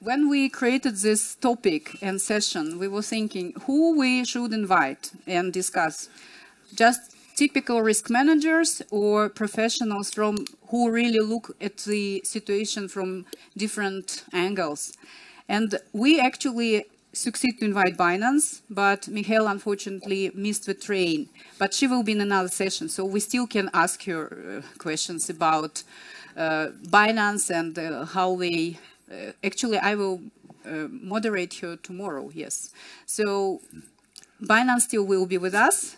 when we created this topic and session, we were thinking who we should invite and discuss. Just typical risk managers or professionals from who really look at the situation from different angles. And we actually succeed to invite Binance, but Michael unfortunately missed the train. But she will be in another session, so we still can ask her questions about Binance and how they... actually, I will moderate her tomorrow, yes. So Binance still will be with us,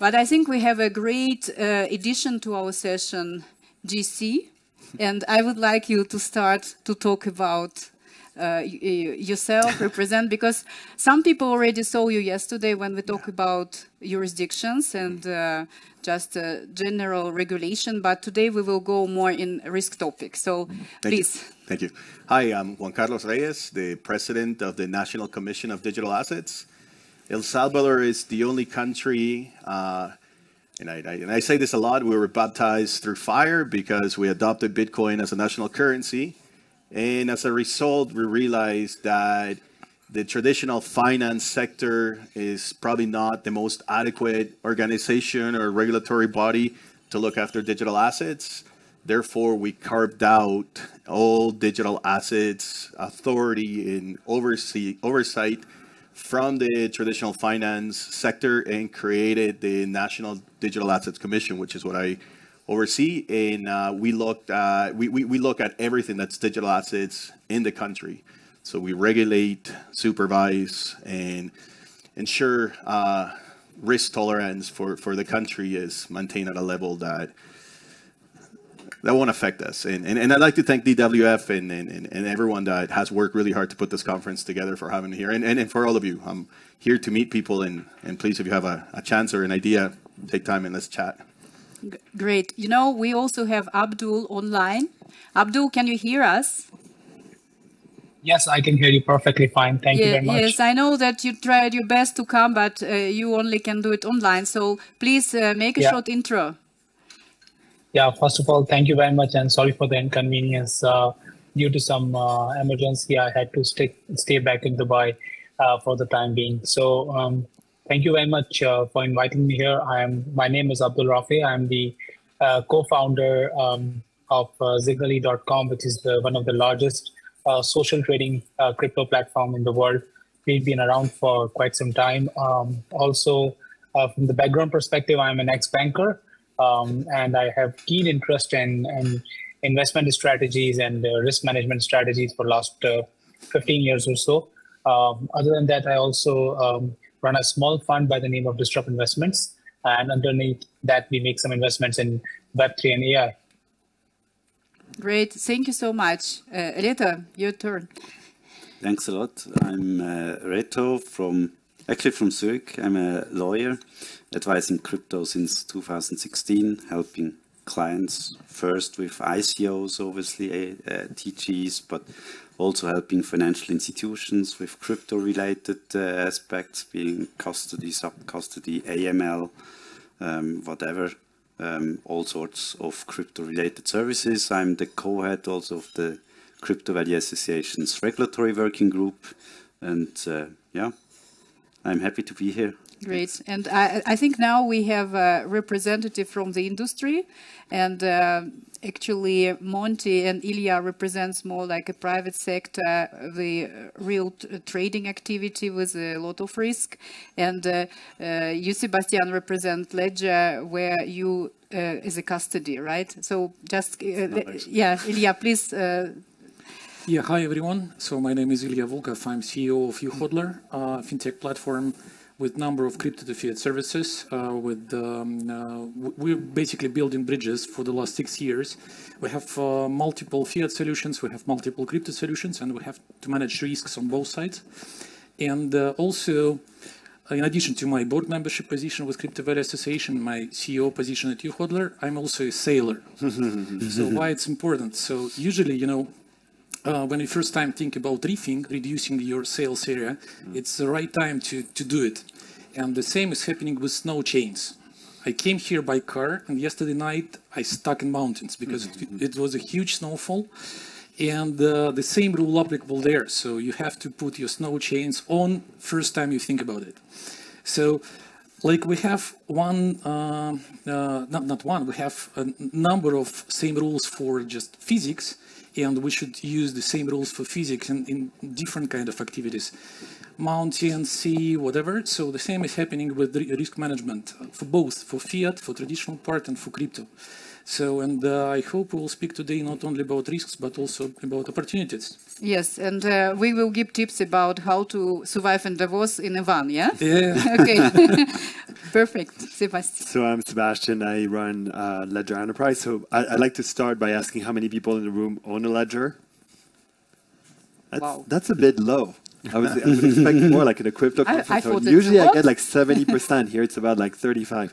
but I think we have a great addition to our session, GC, and I would like you to start to talk about yourself, represent, because some people already saw you yesterday when we talk about jurisdictions and just general regulation, but today we will go more in risk topics. So please. Thank you. Hi, I'm Juan Carlos Reyes, the president of the National Commission of Digital Assets. El Salvador is the only country, and I say this a lot, we were baptized through fire because we adopted Bitcoin as a national currency. And as a result, we realized that the traditional finance sector is probably not the most adequate organization or regulatory body to look after digital assets. Therefore, we carved out all digital assets authority and oversight from the traditional finance sector and created the National Digital Assets Commission, which is what I oversee. And we look at everything that's digital assets in the country. So we regulate, supervise, and ensure risk tolerance for the country is maintained at a level that won't affect us. And I'd like to thank DWF and everyone that has worked really hard to put this conference together for having me here. And for all of you, I'm here to meet people. And please, if you have a chance or an idea, take time and let's chat. Great. You know, we also have Abdul online. Abdul, can you hear us? Yes, I can hear you perfectly fine. Thank you very much. Yes, I know that you tried your best to come, but you only can do it online. So please make a short intro. Yeah, first of all, thank you very much, and sorry for the inconvenience. Due to some emergency, I had to stay back in Dubai for the time being. So thank you very much for inviting me here. My name is Abdul Rafay. I'm the co-founder of Zignaly.com, which is one of the largest social trading crypto platform in the world. We've been around for quite some time. Also, from the background perspective, I'm an ex-banker. And I have keen interest in investment strategies and risk management strategies for the last 15 years or so. Other than that, I also run a small fund by the name of Disrupt Investments. And underneath that, we make some investments in Web3 and AI. Great. Thank you so much. Reto, your turn. Thanks a lot. I'm Reto from Zurich. I'm a lawyer advising crypto since 2016, helping clients first with ICOs, obviously TGs, but also helping financial institutions with crypto-related aspects, being custody, sub-custody, AML, whatever, all sorts of crypto-related services. I'm the co-head also of the Crypto Valley Association's regulatory working group, and yeah, I'm happy to be here. Great. And I think now we have a representative from the industry, and actually Monty and Ilya represents more like a private sector, the real trading activity with a lot of risk. And you, Sebastien, represent Ledger, where you is a custody, right? So just, yeah, Ilya, please. Yeah, hi everyone. So my name is Ilya Volkov. I'm CEO of YouHodler, fintech platform with number of crypto to fiat services. We're basically building bridges for the last 6 years. We have multiple fiat solutions, we have multiple crypto solutions, and we have to manage risks on both sides. And also, in addition to my board membership position with Crypto Valley Association, my CEO position at YouHodler, I'm also a sailor. So why it's important? So usually, you know, when you first time think about reducing your sales area, it's the right time to do it. And the same is happening with snow chains. I came here by car, and yesterday night I stuck in mountains because it was a huge snowfall. and the same rule applicable there. So you have to put your snow chains on first time you think about it. So like we have one, not one, we have a number of same rules for just physics, and we should use the same rules for physics in different kind of activities. Mountain, sea, whatever. So the same is happening with the risk management for both, for fiat, for traditional part, and for crypto. So, and I hope we will speak today not only about risks, but also about opportunities. Yes, and we will give tips about how to survive in Davos in a van, yeah? Yeah. Okay, perfect. Sebastien. So I'm Sebastien, I run Ledger Enterprise. So I'd like to start by asking how many people in the room own a Ledger? Wow. That's a bit low. I would expect more like in a crypto conference. Usually I get like 70%. Here it's about like 35.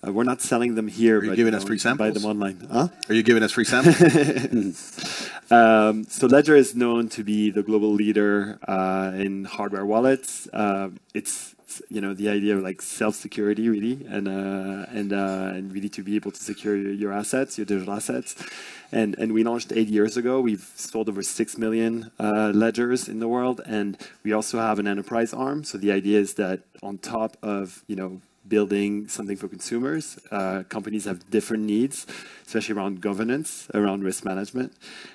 We're not selling them here. Are you giving us free samples? Buy them online. Huh? Are you giving us free samples? So Ledger is known to be the global leader in hardware wallets. It's the idea of like self-security really, and really to be able to secure your assets, your digital assets. And we launched 8 years ago. We've sold over 6 million ledgers in the world, and we also have an enterprise arm. So the idea is that on top of building something for consumers, companies have different needs, especially around governance, around risk management,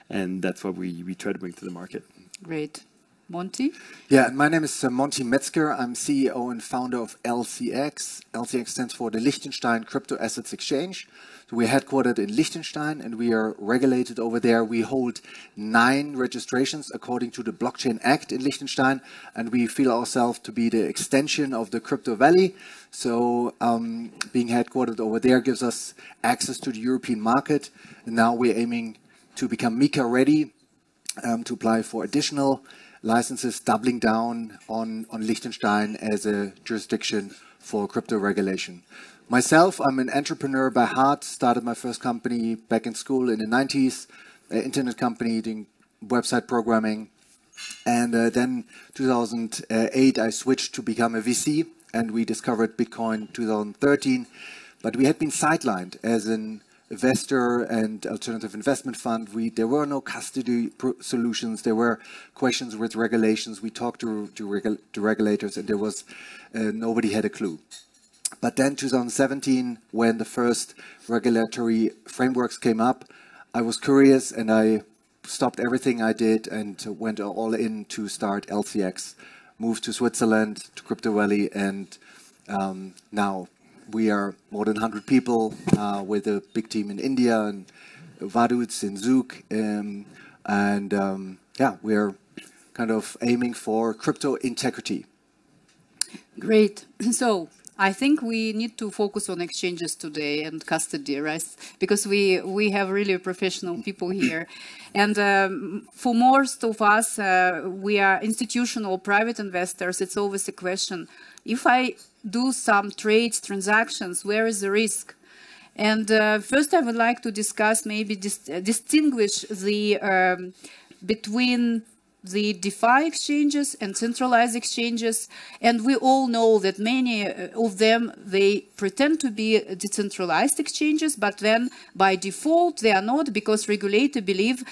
and that's what we try to bring to the market. Great. Monty? Yeah, my name is Monty Metzger. I'm CEO and founder of LCX. LCX stands for the Liechtenstein Crypto Assets Exchange. So we're headquartered in Liechtenstein and we are regulated over there. We hold 9 registrations according to the Blockchain Act in Liechtenstein, and we feel ourselves to be the extension of the Crypto Valley. So being headquartered over there gives us access to the European market. And now we're aiming to become MiCA ready, to apply for additional licenses, doubling down on Liechtenstein as a jurisdiction for crypto regulation. Myself, I'm an entrepreneur by heart, started my first company back in school in the 90s, an internet company doing website programming. And then 2008, I switched to become a VC, and we discovered Bitcoin 2013. But we had been sidelined as an investor and alternative investment fund. There were no custody solutions. There were questions with regulations. We talked to regulators, and there was nobody had a clue. But then 2017, when the first regulatory frameworks came up, I was curious and I stopped everything I did and went all in to start LCX, moved to Switzerland, to Crypto Valley, and now we are more than 100 people with a big team in India and Badault in Zug. Yeah, we're kind of aiming for crypto integrity. Great. So I think we need to focus on exchanges today and custody, right? Because we have really professional people here. And for most of us, we are institutional private investors. It's always a question, if I do some trades, transactions, where is the risk? And first I would like to discuss, maybe distinguish the between the DeFi exchanges and centralized exchanges. And we all know that many of them, they pretend to be decentralized exchanges, but then by default they are not, because regulators believe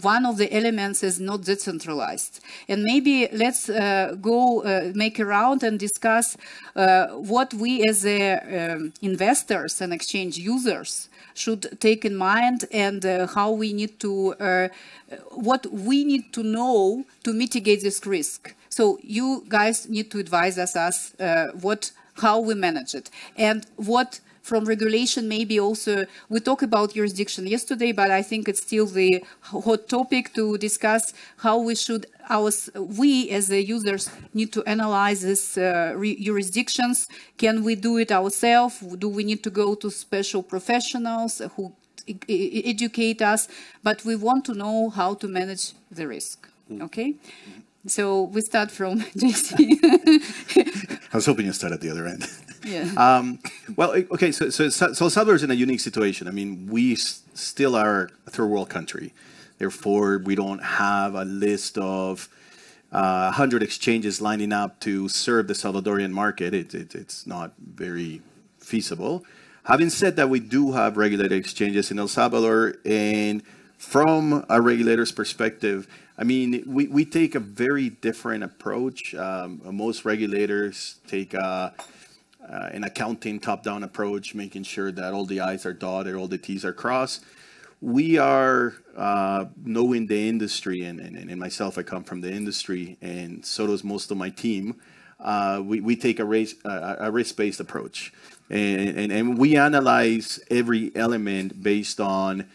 one of the elements is not decentralized. And maybe let's go make a round and discuss what we as investors and exchange users should take in mind, and how we need to, what we need to know to mitigate this risk. So you guys need to advise us how we manage it, and what from regulation, maybe also, we talked about jurisdiction yesterday, but I think it's still the hot topic to discuss how we should, we as the users need to analyze these jurisdictions. Can we do it ourselves? Do we need to go to special professionals who educate us? But we want to know how to manage the risk, okay? So we start from JC. I was hoping you'd start at the other end. Yeah. Well, okay, so Salvador is in a unique situation. I mean, we still are a third world country. Therefore, we don't have a list of 100 exchanges lining up to serve the Salvadorian market. It's not very feasible. Having said that, we do have regulated exchanges in El Salvador, and From a regulator's perspective, I mean, we take a very different approach. Most regulators take an accounting top-down approach, making sure that all the I's are dotted, all the T's are crossed. We are, knowing the industry, and myself, I come from the industry, and so does most of my team. We take a risk-based approach, and we analyze every element based on,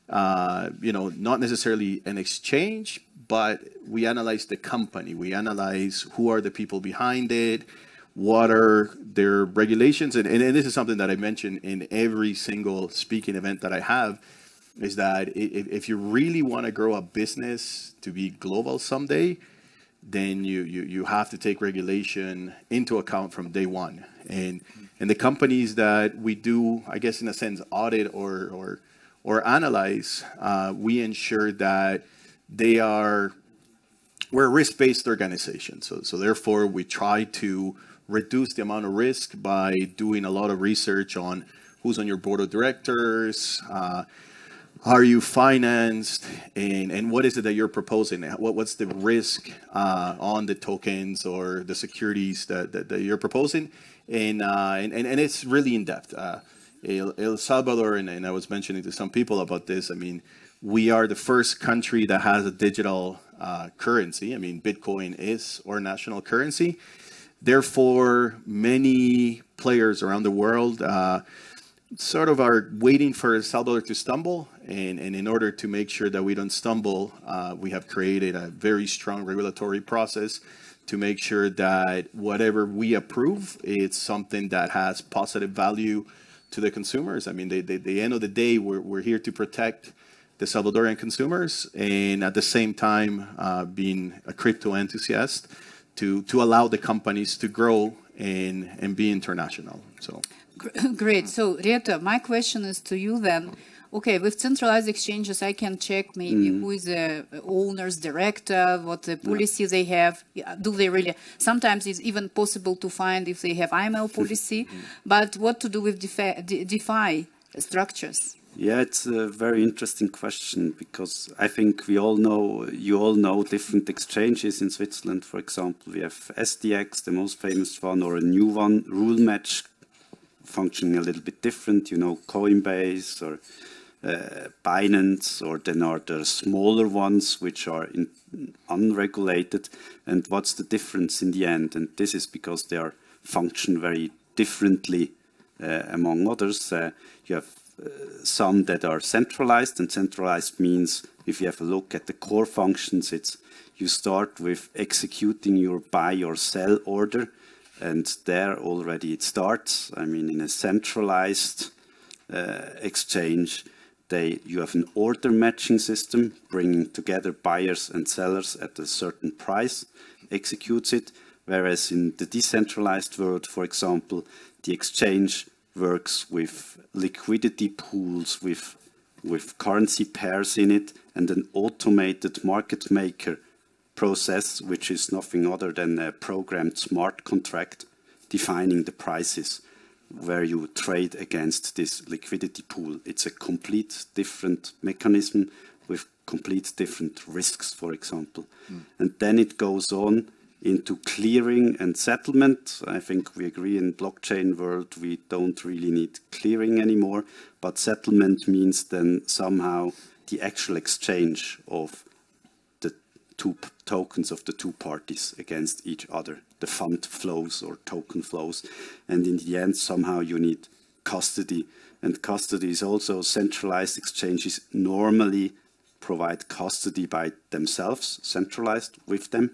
not necessarily an exchange, but we analyze the company. We analyze who are the people behind it, what are their regulations, and this is something that I mention in every single speaking event that I have, is that if you really want to grow a business to be global someday, then you have to take regulation into account from day one. And the companies that we do, I guess in a sense, audit or analyze, we ensure that we're a risk-based organization. So therefore, we try to reduce the amount of risk by doing a lot of research on who's on your board of directors, are you financed, and what is it that you're proposing? What's the risk on the tokens or the securities that you're proposing? And it's really in depth. El Salvador, and I was mentioning to some people about this, I mean, we are the first country that has a digital currency. I mean, Bitcoin is our national currency. Therefore, many players around the world sort of are waiting for El Salvador to stumble. And in order to make sure that we don't stumble, we have created a very strong regulatory process to make sure that whatever we approve, it's something that has positive value to the consumers. I mean, at the end of the day, we're here to protect the Salvadorian consumers, and at the same time, being a crypto enthusiast, to allow the companies to grow and be international. So great. So Reto, my question is to you then. Okay, with centralized exchanges, I can check maybe who is the owner's director, what the policy they have. Do they really? Sometimes it's even possible to find if they have IML policy. But what to do with DeFi structures? Yeah, it's a very interesting question, because I think you all know different exchanges in Switzerland. For example, we have SDX, the most famous one, or a new one, Rule Match, functioning a little bit different, Coinbase or Binance, or then are the smaller ones which are unregulated. And what's the difference in the end? And this is because they function very differently among others. You have some that are centralized, and centralized means, if you have a look at the core functions, you start with executing your buy or sell order, and there already it starts. I mean, in a centralized exchange, you have an order matching system, bringing together buyers and sellers at a certain price, executes it, whereas in the decentralized world, for example, the exchange works with liquidity pools, with currency pairs in it, and an automated market maker process, which is nothing other than a programmed smart contract defining the prices where you trade against this liquidity pool. It's a complete different mechanism with complete different risks, for example. And then it goes on into clearing and settlement. I think we agree in blockchain world we don't really need clearing anymore, but settlement means then somehow the actual exchange of the two tokens of the two parties against each other, the fund flows or token flows. And in the end, somehow you need custody. And custody is also centralized exchanges normally provide custody by themselves, centralized with them.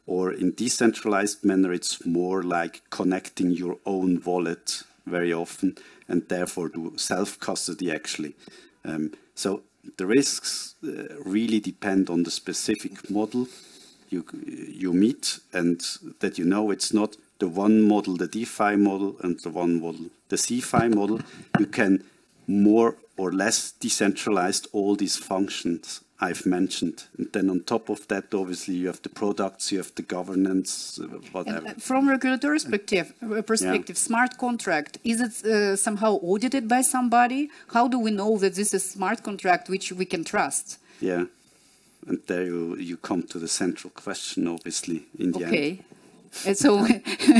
Or in decentralized manner, it's more like connecting your own wallet very often, and therefore do self-custody actually. So the risks really depend on the specific model you meet, and that it's not the one model, the DeFi model, and the one model, the CeFi model. You can more or less decentralized all these functions I've mentioned. And then on top of that, obviously, you have the products, you have the governance, whatever. And from regulatory perspective, smart contract, is it somehow audited by somebody? How do we know that this is smart contract which we can trust? Yeah, and there you come to the central question, obviously, in the end. Okay. And so,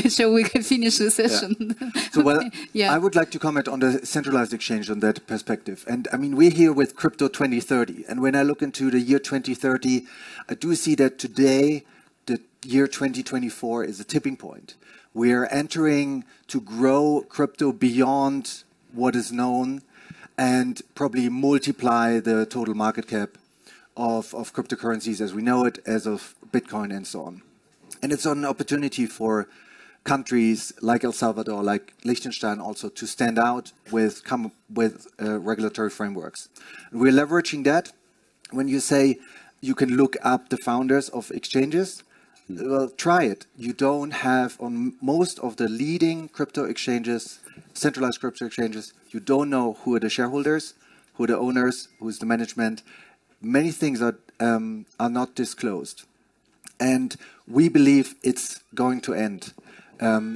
shall we finish the session? Yeah. So, well, I would like to comment on the centralized exchange on that perspective. And I mean, we're here with CRYPTO2030. And when I look into the year 2030, I do see that today, the year 2024 is a tipping point. We're entering to grow crypto beyond what is known and probably multiply the total market cap of cryptocurrencies as we know it, as of Bitcoin and so on. And it's an opportunity for countries like El Salvador, like Liechtenstein also, to stand out with regulatory frameworks. And we're leveraging that. When you say you can look up the founders of exchanges, well, try it. You don't have, on most of the leading crypto exchanges, centralized crypto exchanges, you don't know who are the shareholders, who are the owners, who is the management. Many things are not disclosed. And we believe it's going to end.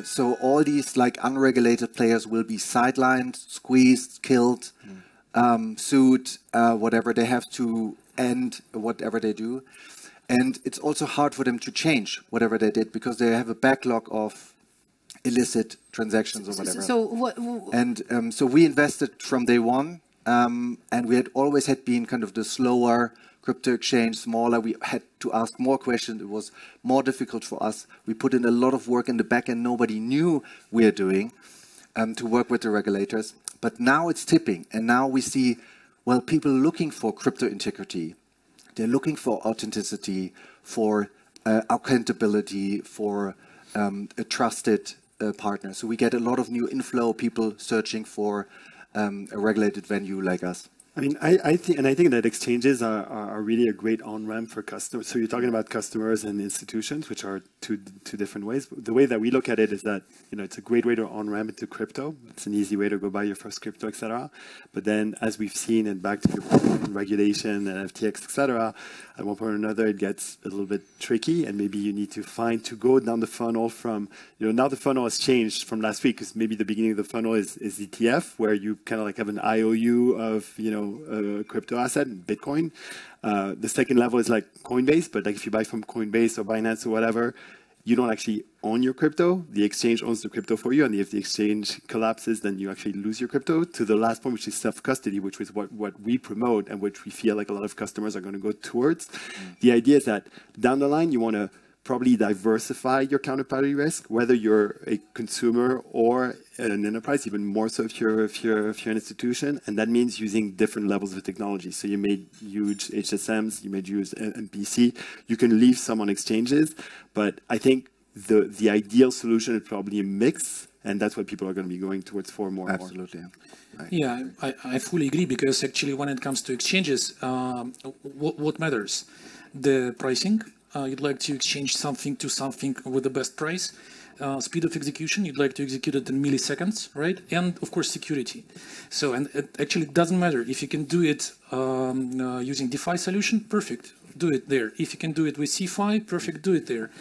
So all these like unregulated players will be sidelined, squeezed, killed, sued, whatever they have to end, whatever they do. And it's also hard for them to change whatever they did because they have a backlog of illicit transactions or whatever. So we invested from day one, and we had always had been kind of the slower crypto exchange, smaller. We had to ask more questions. It was more difficult for us. We put in a lot of work in the back end nobody knew we are doing to work with the regulators. But now it's tipping. And now we see, well, people looking for crypto integrity. They're looking for authenticity, for accountability, for a trusted partner. So we get a lot of new inflow, people searching for a regulated venue like us. I mean, I think that exchanges are really a great on-ramp for customers. So you're talking about customers and institutions, which are two different ways. The way that we look at it is that, you know, it's a great way to on-ramp into crypto. It's an easy way to go buy your first crypto, etc. But then, as we've seen, and back to regulation and FTX, etc., at one point or another, it gets a little bit tricky, and maybe you need to go down the funnel from, you know, now the funnel has changed from last week, because maybe the beginning of the funnel is ETF, where you kind of like have an IOU of, you know, a crypto asset, Bitcoin. The second level is like Coinbase, but like if you buy from Coinbase or Binance or whatever, you don't actually own your crypto. The exchange owns the crypto for you, and if the exchange collapses, then you actually lose your crypto. To the last point, which is self-custody, which is what we promote and which we feel like a lot of customers are going to go towards. The idea is that down the line, you want to probably diversify your counterparty risk, whether you're a consumer or an enterprise, even more so if you're an institution, and that means using different levels of technology. So you may use HSMs, you may use MPC, you can leave some on exchanges, but I think the ideal solution is probably a mix, and that's what people are going to be going towards for more and more. Absolutely. Right. Yeah, I fully agree, because actually when it comes to exchanges, what matters? The pricing. You'd like to exchange something to something with the best price. Speed of execution, you'd like to execute it in milliseconds, right? And of course, security. So, and it actually doesn't matter if you can do it using DeFi solution, perfect, do it there. If you can do it with CeFi, perfect, do it there.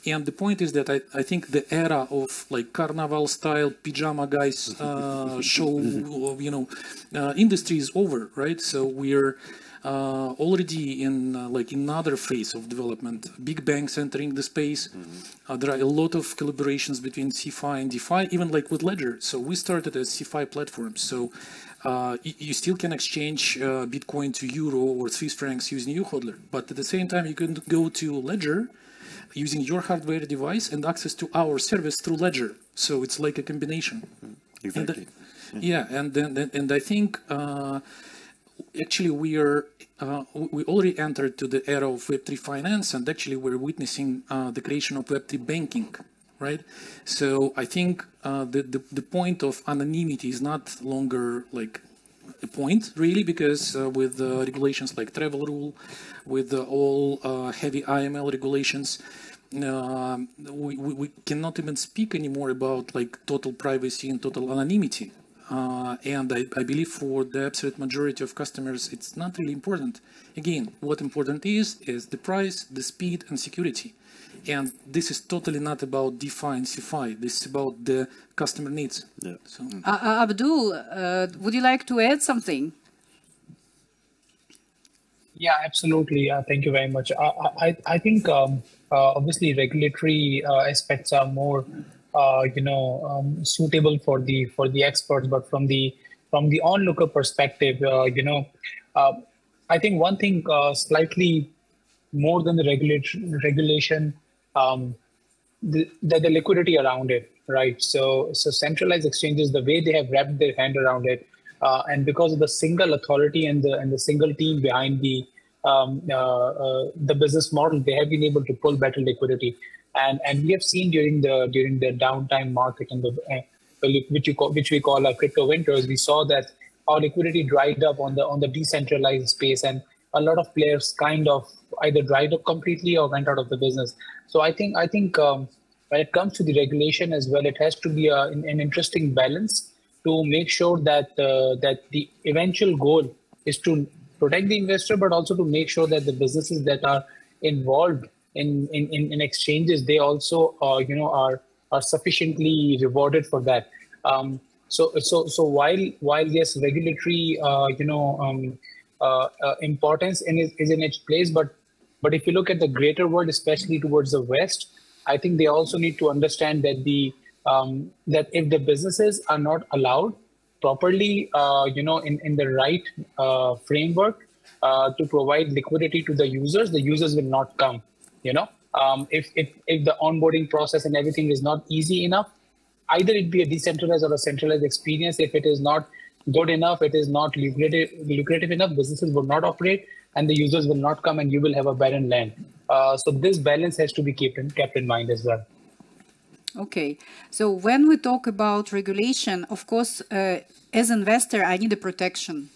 And the point is that I think the era of like carnival style pajama guys show, you know, industry is over, right? So we're already in like another phase of development. Big banks entering the space. There are a lot of collaborations between CeFi and DeFi, even like with Ledger. So we started as CeFi platform. So you still can exchange Bitcoin to Euro or Swiss francs using YouHodler. But at the same time, you can go to Ledger using your hardware device and access to our service through Ledger. So it's like a combination. Exactly. And I think actually we already entered to the era of Web3 finance, and actually we're witnessing the creation of Web3 banking, right? So I think the point of anonymity is not longer like a point, really, because with regulations like travel rule, with all heavy IML regulations, we cannot even speak anymore about like total privacy and total anonymity. and I believe for the absolute majority of customers, it's not really important. Again, what important is the price, the speed, and security. And this is totally not about DeFi and CeFi. This is about the customer needs. Yeah. So. Abdul, would you like to add something? Yeah, absolutely. Thank you very much. I think obviously regulatory aspects are more suitable for the experts, but from the onlooker perspective, I think one thing slightly more than the regulation, the liquidity around it, right? So centralized exchanges, the way they have wrapped their hand around it, and because of the single authority and the single team behind the business model, they have been able to pull better liquidity. And we have seen during the downtime market and which we call our crypto winters, we saw that our liquidity dried up on the decentralized space, and a lot of players kind of either dried up completely or went out of the business. So I think when it comes to the regulation as well, it has to be an interesting balance to make sure that the eventual goal is to protect the investor, but also to make sure that the businesses that are involved in exchanges, they also are sufficiently rewarded for that. So while yes, regulatory importance is in its place, but if you look at the greater world, especially towards the West, I think they also need to understand that that if the businesses are not allowed properly, in the right framework to provide liquidity to the users will not come. If the onboarding process and everything is not easy enough, either it be a decentralized or a centralized experience. If it is not good enough, it is not lucrative enough, businesses will not operate and the users will not come, and you will have a barren land. So this balance has to be kept in mind as well. Okay, so when we talk about regulation, of course, as investor, I need a protection.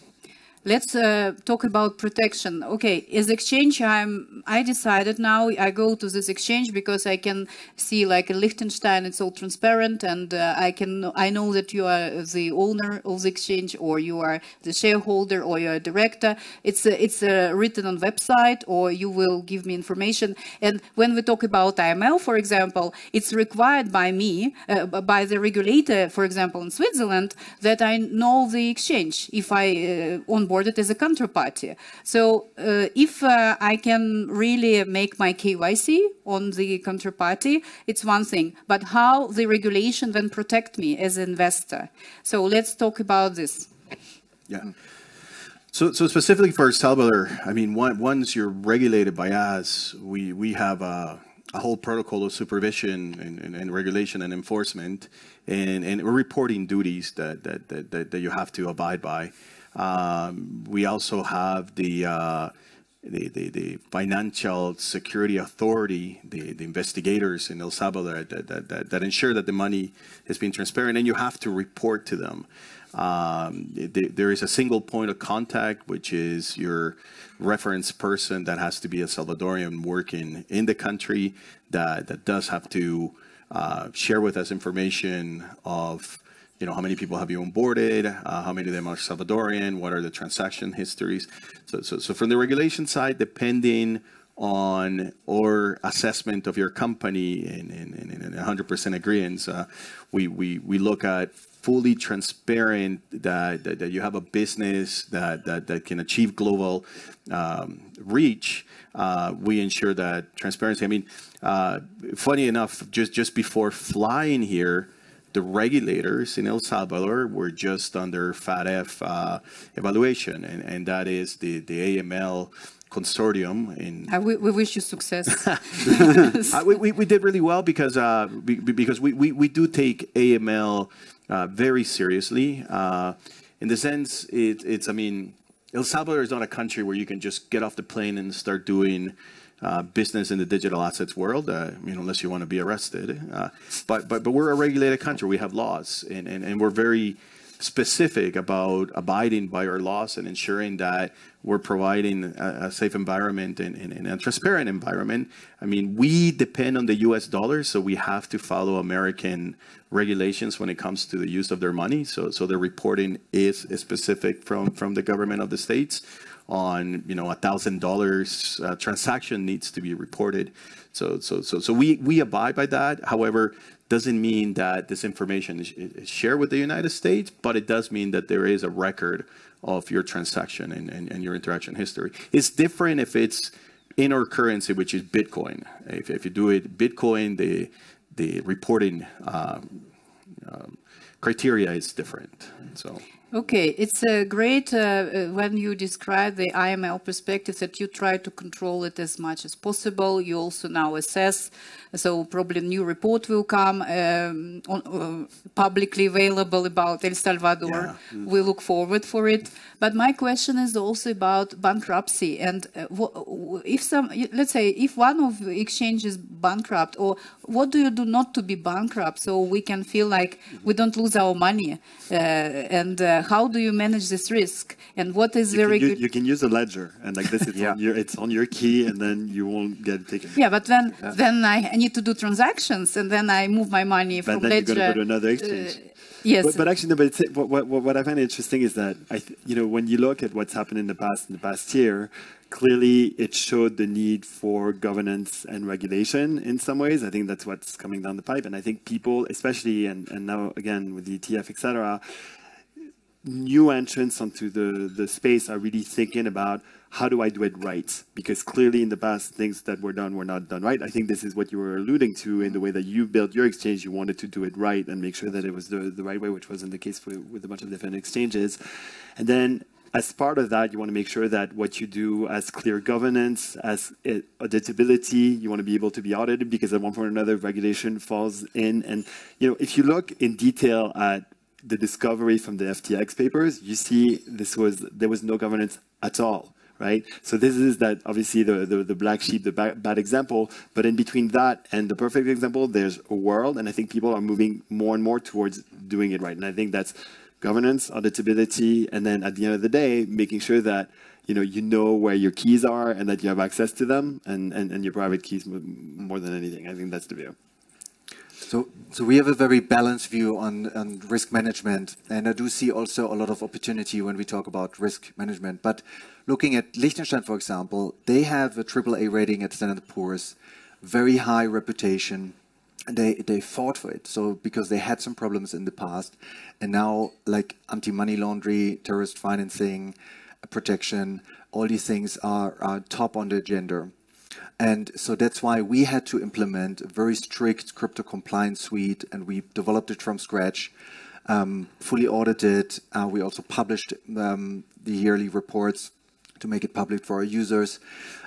Let's talk about protection. Okay, as exchange, I decided now I go to this exchange because I can see like in Liechtenstein, it's all transparent, and I know that you are the owner of the exchange, or you are the shareholder, or you're a director. It's written on website, or you will give me information. And when we talk about AML, for example, it's required by me, by the regulator, for example, in Switzerland, that I know the exchange if I onboard it as a counterparty. So if I can really make my KYC on the counterparty, it's one thing. But how the regulation then protect me as an investor? So let's talk about this. Yeah. So specifically for Salvador, I mean, once you're regulated by us, we have a whole protocol of supervision and regulation and enforcement, and reporting duties that you have to abide by. We also have the Financial Security Authority, the investigators in El Salvador that ensure that the money has been transparent, and you have to report to them. There is a single point of contact, which is your reference person that has to be a Salvadorian working in the country that does have to share with us information of how many people have you onboarded, how many of them are Salvadorian, what are the transaction histories. So from the regulation side, depending on our assessment of your company in 100% agreement, we look at fully transparent that you have a business that can achieve global reach. We ensure that transparency. I mean, funny enough, just before flying here, the regulators in El Salvador were just under FATF evaluation, and that is the AML consortium. We wish you success. We did really well because we do take AML very seriously. In the sense, I mean, El Salvador is not a country where you can just get off the plane and start doing business in the digital assets world, unless you want to be arrested. But we're a regulated country. We have laws, and we're very specific about abiding by our laws and ensuring that we're providing a safe environment and a transparent environment. I mean, we depend on the US dollar, so we have to follow American regulations when it comes to the use of their money. So the reporting is specific from the government of the states on, you know, $1,000 transaction needs to be reported. So we abide by that. However, doesn't mean that this information is shared with the United States, but it does mean that there is a record of your transaction and your interaction history. It's different if it's in our currency, which is Bitcoin. If you do it Bitcoin, the reporting criteria is different. So. Okay, it's great when you describe the IML perspective that you try to control it as much as possible. You also now assess, so probably a new report will come publicly available about El Salvador. Yeah. We look forward for it. But my question is also about bankruptcy. And if let's say, if one of the exchanges is bankrupt, or what do you do not to be bankrupt so we can feel like we don't lose our money? How do you manage this risk? And what is very good? You can use a ledger, and like this, it's on your key, and then you won't get it taken. Yeah, but then I need to do transactions, and then I move my money from ledger. But then you're going to go to another exchange. Yes. But actually, no. But what I find interesting is that when you look at what's happened in the past year, clearly it showed the need for governance and regulation in some ways. I think that's what's coming down the pipe, and I think people, especially and now again with the ETF, etc. New entrants onto the space are really thinking about how do I do it right? Because clearly in the past, things that were not done right. I think this is what you were alluding to in the way that you built your exchange. You wanted to do it right and make sure that it was the right way, which wasn't the case with a bunch of different exchanges. And then as part of that, you want to make sure that what you do as clear governance, as auditability, you want to be able to be audited because at one point or another, regulation falls in. And if you look in detail at the discovery from the FTX papers, you see there was no governance at all, right? So this is that obviously the black sheep, the bad example, but in between that and the perfect example, there's a world, and I think people are moving more and more towards doing it right. And I think that's governance, auditability, and then at the end of the day, making sure that you know where your keys are and that you have access to them and your private keys more than anything. I think that's the view. So we have a very balanced view on risk management, and I do see also a lot of opportunity when we talk about risk management. But looking at Liechtenstein, for example, they have a AAA rating at Standard & Poor's, very high reputation, and they fought for it. So because they had some problems in the past, and now like anti-money laundering, terrorist financing, protection, all these things are top on the agenda. And so that's why we had to implement a very strict crypto compliance suite, and we developed it from scratch, fully audited. We also published the yearly reports to make it public for our users.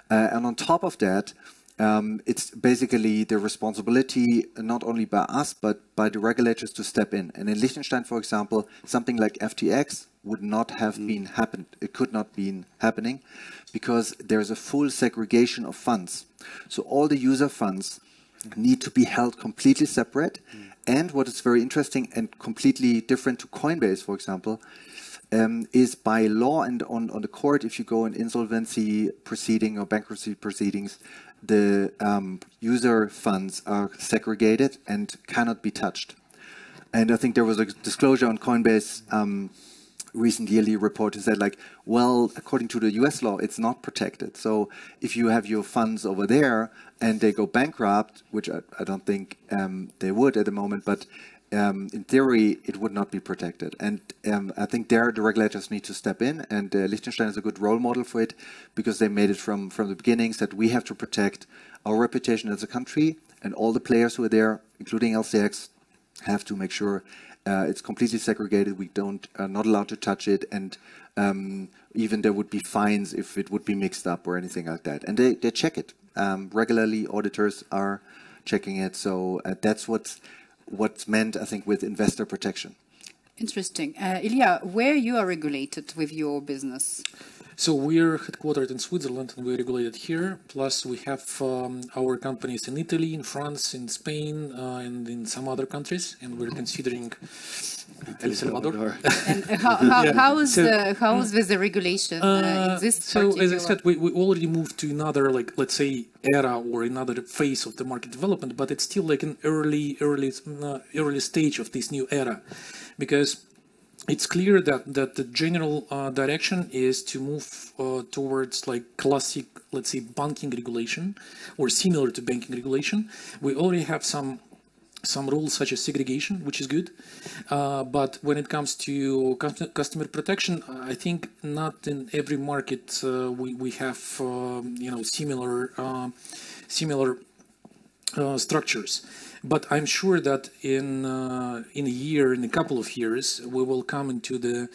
And on top of that, it's basically the responsibility not only by us, but by the regulators to step in. And in Liechtenstein, for example, something like FTX would not have been happened. It could not be happening because there's a full segregation of funds. So all the user funds need to be held completely separate. And what is very interesting and completely different to Coinbase, for example, is by law and on the court, if you go in insolvency proceeding or bankruptcy proceedings, the user funds are segregated and cannot be touched. And I think there was a disclosure on Coinbase recent yearly report who said, like, well, according to the US law, it's not protected. So if you have your funds over there and they go bankrupt, which I don't think they would at the moment, but in theory, it would not be protected. And I think there the regulators need to step in, and Liechtenstein is a good role model for it because they made it from the beginnings that we have to protect our reputation as a country, and all the players who are there, including LCX, have to make sure it's completely segregated. We are not allowed to touch it, and even there would be fines if it would be mixed up or anything like that. And they check it regularly. Auditors are checking it. So that's what's meant, I think, with investor protection. Interesting. Ilya, where you are regulated with your business? So we're headquartered in Switzerland and we're regulated here. Plus we have our companies in Italy, in France, in Spain, and in some other countries. And we're considering El Salvador. And how is with the regulation in this So particular? as I said, we already moved to another, like, let's say, era or another phase of the market development, but it's still like an early stage of this new era, because it's clear that the general direction is to move towards like classic, let's say, banking regulation or similar to banking regulation. We already have some rules such as segregation, which is good, but when it comes to customer protection, I think not in every market we have similar structures. But I'm sure that in a couple of years, we will come into the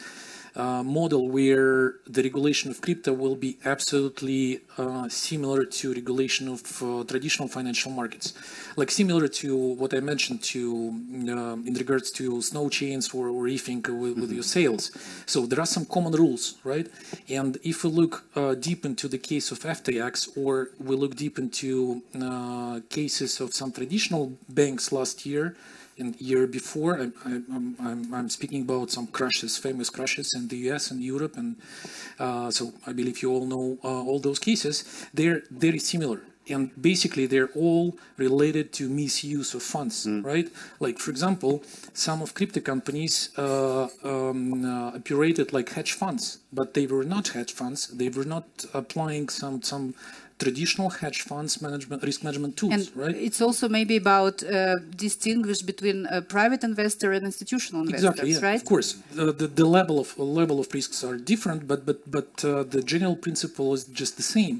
model where the regulation of crypto will be absolutely similar to regulation of traditional financial markets, like similar to what I mentioned in regards to snow chains or reefing with your sails. So there are some common rules, right? And if we look deep into the case of FTX, or we look deep into cases of some traditional banks last year and year before, I'm speaking about some crashes, famous crashes in the US and Europe, and so I believe you all know all those cases. They're very similar, and basically they're all related to misuse of funds, right? Like, for example, some of crypto companies operated like hedge funds, but they were not hedge funds. They were not applying some traditional hedge funds risk management tools, and right? It's also maybe about distinguish between a private investor and institutional investors, exactly, yeah, right? Of course, the level of risks are different, but the general principle is just the same.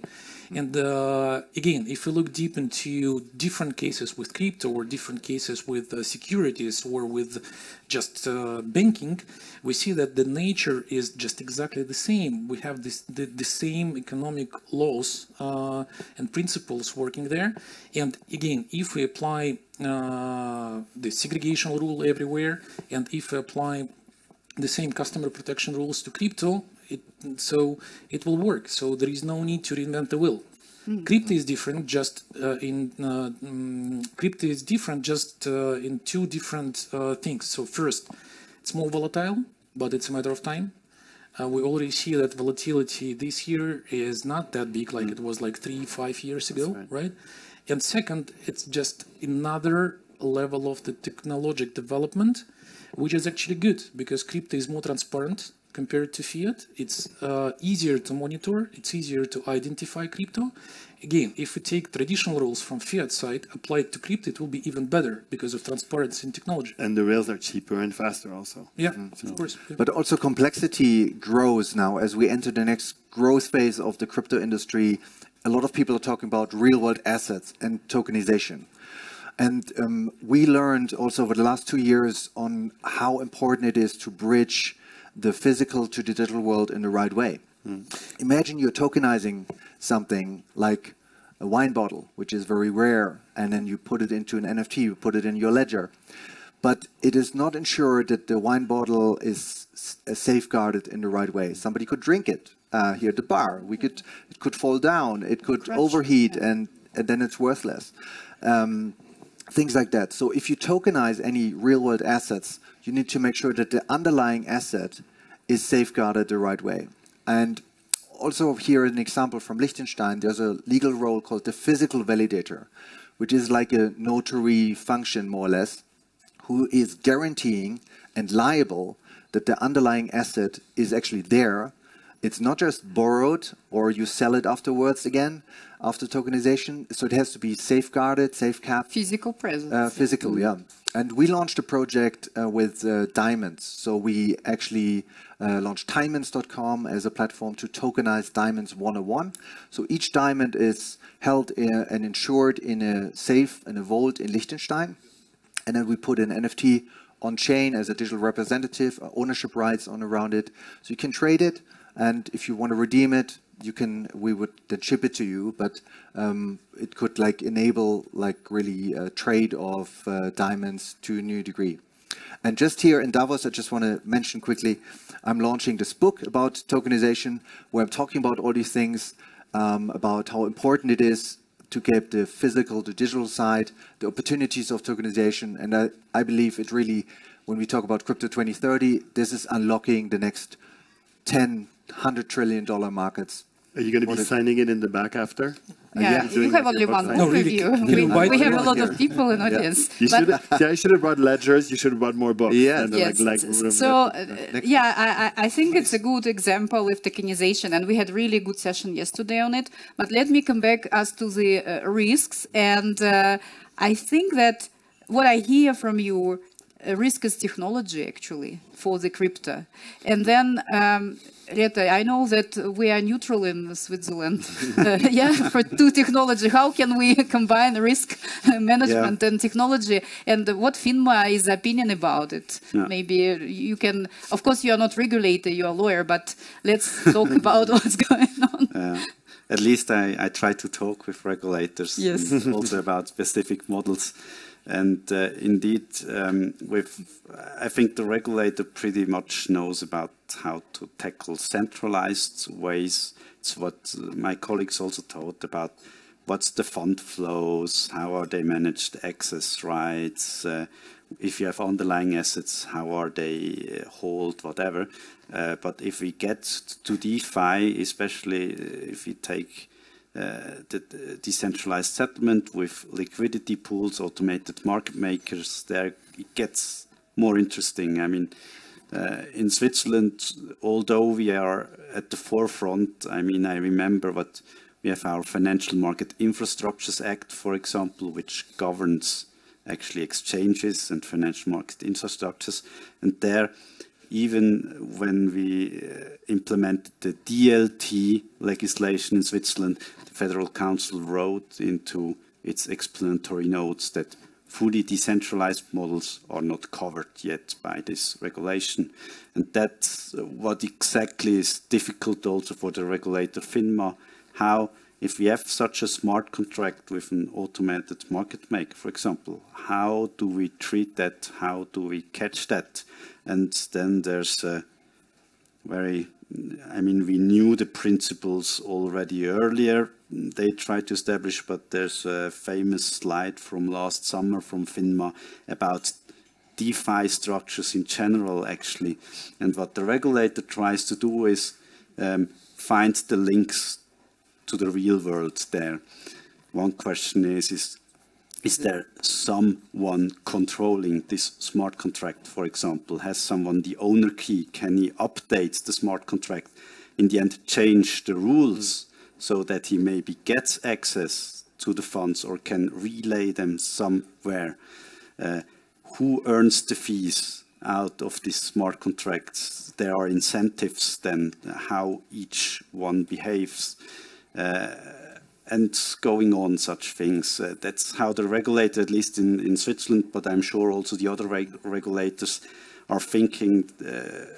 And again, if we look deep into different cases with crypto or different cases with securities or with just banking, we see that the nature is just exactly the same. We have the same economic laws and principles working there. And again, if we apply the segregation rule everywhere, and if we apply the same customer protection rules to crypto, it will work. So there is no need to reinvent the wheel. Crypto is different just in two different things. So first, it's more volatile, but it's a matter of time. We already see that volatility this year is not that big like it was like 3-5 years ago, right? And second, it's just another level of the technological development, which is actually good because crypto is more transparent compared to fiat. It's easier to monitor, it's easier to identify crypto. Again, if we take traditional rules from fiat side, applied to crypto, it will be even better because of transparency in technology. And the rails are cheaper and faster also. Yeah, of course. But also complexity grows now as we enter the next growth phase of the crypto industry. A lot of people are talking about real-world assets and tokenization. And we learned also over the last 2 years on how important it is to bridge the physical to digital world in the right way. Imagine you're tokenizing something like a wine bottle, which is very rare, and then you put it into an NFT, you put it in your ledger. But it is not ensured that the wine bottle is safeguarded in the right way. Somebody could drink it here at the bar. It could fall down, it could overheat, and then it's worthless. Things like that. So if you tokenize any real-world assets, you need to make sure that the underlying asset is safeguarded the right way. And also here an example from Liechtenstein, there's a legal role called the physical validator, which is like a notary function more or less, who is guaranteeing and liable that the underlying asset is actually there. It's not just borrowed or you sell it afterwards again after tokenization. So it has to be safeguarded, safe-kept. Physical presence. Physical, yeah. And we launched a project with diamonds. So we actually launched diamonds.com as a platform to tokenize diamonds 101. So each diamond is held and insured in a safe, in a vault in Liechtenstein. And then we put an NFT on chain as a digital representative, ownership rights on around it. So you can trade it. And if you want to redeem it, we would then ship it to you, but it could like enable like really a trade of diamonds to a new degree. And just here in Davos, I just want to mention quickly, I'm launching this book about tokenization, where I'm talking about all these things, about how important it is to get the physical to digital side, the opportunities of tokenization, and I believe it really when we talk about Crypto 2030, this is unlocking the next 10, $100 trillion markets. Are you going to be signing it in the back after? Yeah, you have only one overview. We have a lot of people in audience. You I should have brought ledgers. You should have brought more books. Yeah. Yes. I think it's a good example of tokenization, and we had really good session yesterday on it. But let me come back as to the risks, and I think that what I hear from you, risk is technology actually for the crypto, and then. Reto, I know that we are neutral in Switzerland. For technology. How can we combine risk management and technology? And what FINMA is opinion about it? Yeah. Maybe you can. Of course, you are not regulator; you are a lawyer. But let's talk about what's going on. At least I try to talk with regulators. Yes. Also about specific models. And indeed, I think the regulator pretty much knows about how to tackle centralized ways. It's what my colleagues also taught about. What's the fund flows? How are they managed? Access rights? If you have underlying assets, how are they hold? Whatever. But if we get to DeFi, especially if we take the decentralized settlement with liquidity pools, automated market makers, there it gets more interesting. I mean, in Switzerland, although we are at the forefront, I mean, I remember what we have our Financial Market Infrastructures Act, for example, which governs actually exchanges and financial market infrastructures. And there, even when we implemented the DLT legislation in Switzerland, the Federal Council wrote into its explanatory notes that fully decentralized models are not covered yet by this regulation. And that's what exactly is difficult also for the regulator FINMA. How, if we have such a smart contract with an automated market maker, for example, how do we treat that? How do we catch that? And then there's a very, I mean, we knew the principles already earlier. They tried to establish, but there's a famous slide from last summer from FINMA about DeFi structures in general, actually. And what the regulator tries to do is find the links to the real world there. One question is there someone controlling this smart contract, for example? Has someone the owner key? Can he update the smart contract, in the end change the rules so that he maybe gets access to the funds or can relay them somewhere? Who earns the fees out of these smart contracts? There are incentives then, how each one behaves. And going on such things. That's how the regulator, at least in Switzerland, but I'm sure also the other regulators are thinking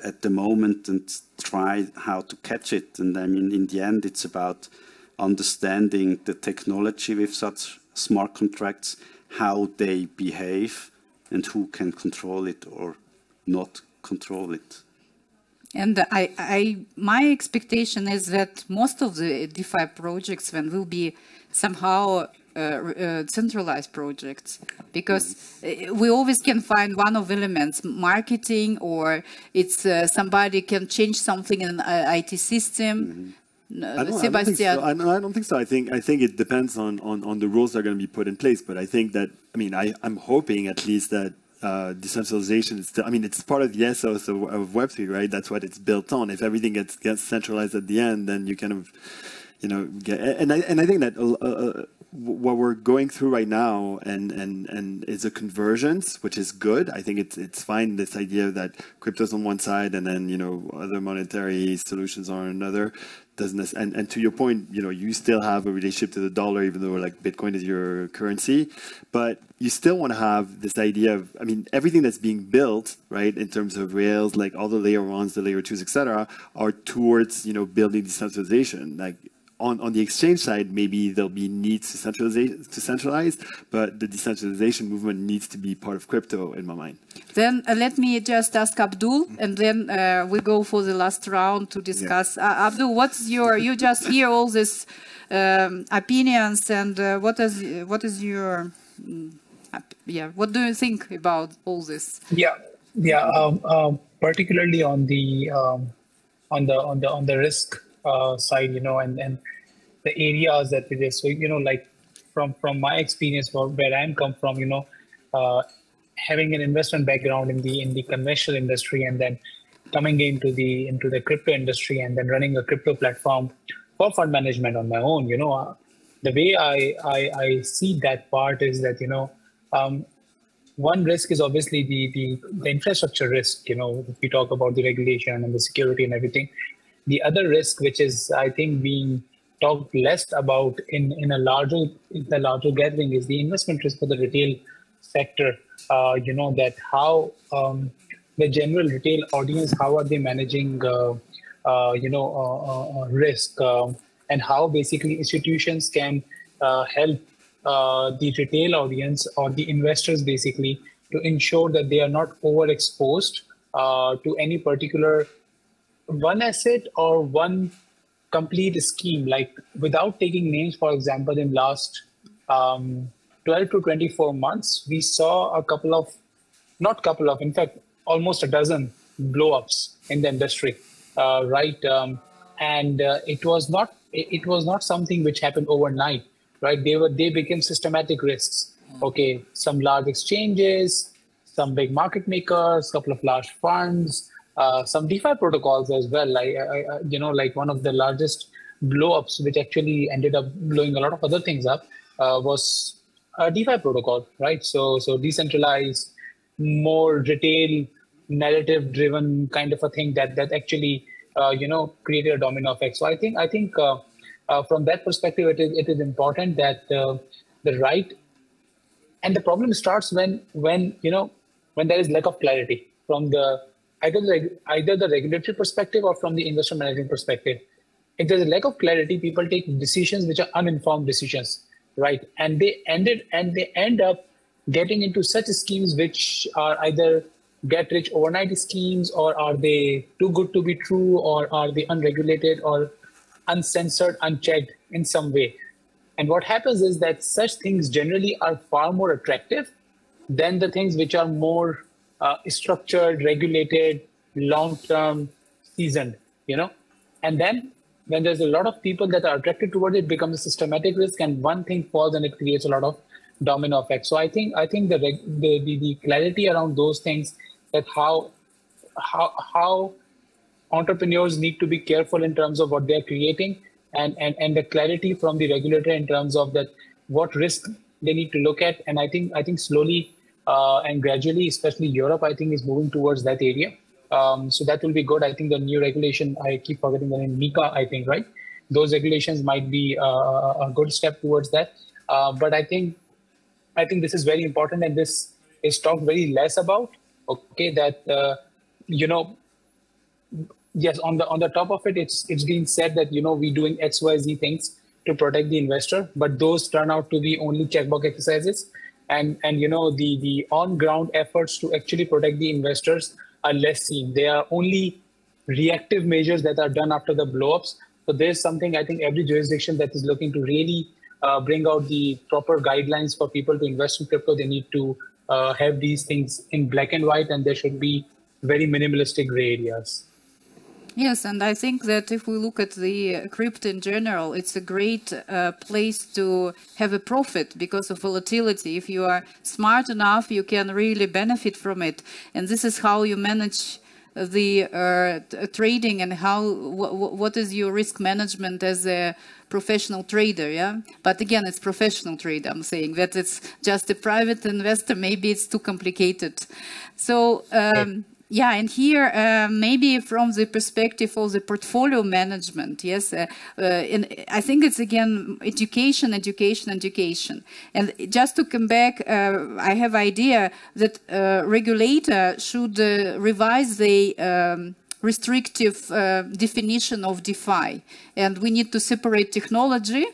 at the moment and try how to catch it. And I mean, in the end, it's about understanding the technology with such smart contracts, how they behave, and who can control it or not control it. And my expectation is that most of the DeFi projects then will be somehow centralized projects, because we always can find one of elements, marketing, or it's somebody can change something in an IT system. Sebastien? I don't think so. I think it depends on the rules that are going to be put in place. But I think that, I mean, I'm hoping at least that decentralization is still, I mean, it's part of the ethos of Web3, right? That's what it's built on. If everything gets centralized at the end, then you kind of, you know, get, and I think that what we're going through right now and is a convergence, which is good. I think it's fine, this idea that crypto's on one side and then, you know, other monetary solutions are on another. Doesn't, and to your point, you know, you still have a relationship to the dollar, even though like Bitcoin is your currency, but you still want to have this idea of, I mean, everything that's being built, right, in terms of Rails, like all the layer ones, the layer twos, etc., are towards, you know, building decentralization. Like on the exchange side, maybe there'll be needs to centralize, but the decentralization movement needs to be part of crypto, in my mind. Then let me just ask Abdul, and then we go for the last round to discuss. Yeah. Abdul, what's your? You just hear all these opinions, and what is your? What do you think about all this? Yeah. Yeah, particularly on the risk side, and the areas that it is. So, like from my experience, where I'm come from, having an investment background in the conventional industry, and then coming into the crypto industry, and then running a crypto platform for fund management on my own, the way I see that part is that, one risk is obviously the infrastructure risk, we talk about the regulation and the security and everything. The other risk, which is, I think, being talked less about in the larger gathering, is the investment risk for the retail sector. That how the general retail audience, how are they managing, risk, and how basically institutions can help the retail audience or the investors basically to ensure that they are not overexposed to any particular one asset or one complete scheme. Like, without taking names, for example, in last 12 to 24 months, we saw in fact, almost a dozen blow-ups in the industry, right? And it was not something which happened overnight, right? They became systematic risks. Okay, some large exchanges, some big market makers, couple of large funds, some DeFi protocols as well. Like one of the largest blow-ups, which actually ended up blowing a lot of other things up, was a DeFi protocol, right? So decentralized, more retail, narrative-driven kind of a thing that actually created a domino effect. So I think from that perspective, it is important that the right, and the problem starts when there is lack of clarity from either the regulatory perspective or from the investor management perspective. If there's a lack of clarity, people take decisions which are uninformed decisions, right? And they end up getting into such schemes which are either get rich overnight schemes, or are they too good to be true, or are they unregulated or uncensored, unchecked in some way. And what happens is that such things generally are far more attractive than the things which are more structured, regulated, long-term, seasoned, And then when there's a lot of people that are attracted towards it, becomes a systematic risk, and one thing falls and it creates a lot of domino effect. So I think the clarity around those things, that how entrepreneurs need to be careful in terms of what they're creating, and the clarity from the regulator in terms of that what risk they need to look at. And I think slowly and gradually, especially Europe, I think is moving towards that area. So that will be good. I think the new regulation, I keep forgetting the name, MiCA, I think, right? Those regulations might be a good step towards that. But I think this is very important, and this is talked very less about. Okay, that yes, on the top of it, it's being said that we're doing XYZ things to protect the investor, but those turn out to be only checkbox exercises, and the on ground efforts to actually protect the investors are less seen. They are only reactive measures that are done after the blow-ups. So there's something, I think, every jurisdiction that is looking to really bring out the proper guidelines for people to invest in crypto, they need to have these things in black and white, and there should be very minimalistic gray areas. Yes, and I think that if we look at the crypto in general, it's a great place to have a profit because of volatility. If you are smart enough, you can really benefit from it. And this is how you manage the trading, and what is your risk management as a professional trader, yeah? But again, it's professional trader. I'm saying that it's just a private investor. Maybe it's too complicated. So, yeah, and here, maybe from the perspective of the portfolio management, yes, and I think it's, again, education. And just to come back, I have idea that regulator should revise the restrictive definition of DeFi. And we need to separate technology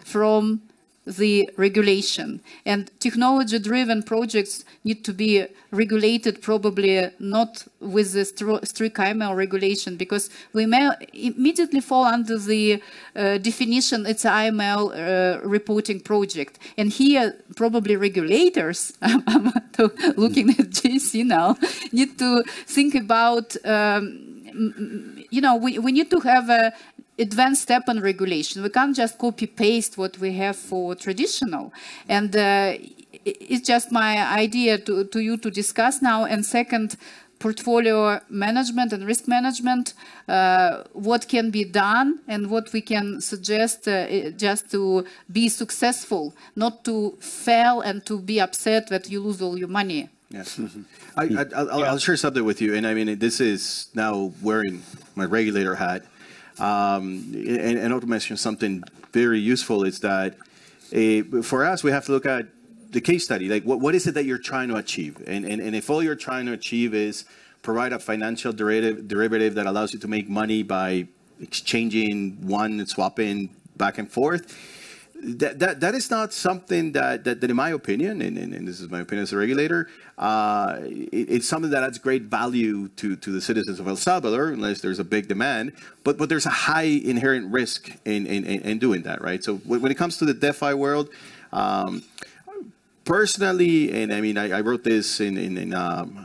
from the regulation. And technology-driven projects need to be regulated probably not with the strict IML regulation, because we may immediately fall under the definition it's an IML reporting project. And here probably regulators, I'm looking at JC now, need to think about, you know, we need to have a advanced step on regulation. We can't just copy-paste what we have for traditional. And it's just my idea to you to discuss now. And second, portfolio management and risk management, what can be done and what we can suggest just to be successful, not to fail and to be upset that you lose all your money. Yes. I'll share something with you. And I mean, this is now wearing my regulator hat. And I'll mention something very useful is that for us, we have to look at the case study. Like, what is it that you're trying to achieve? And if all you're trying to achieve is provide a financial derivative that allows you to make money by exchanging one and swapping back and forth, that is not something that in my opinion, and this is my opinion as a regulator, it's something that adds great value to the citizens of El Salvador, unless there's a big demand. But there's a high inherent risk in doing that, right? So when it comes to the DeFi world, personally, and I mean, I wrote this in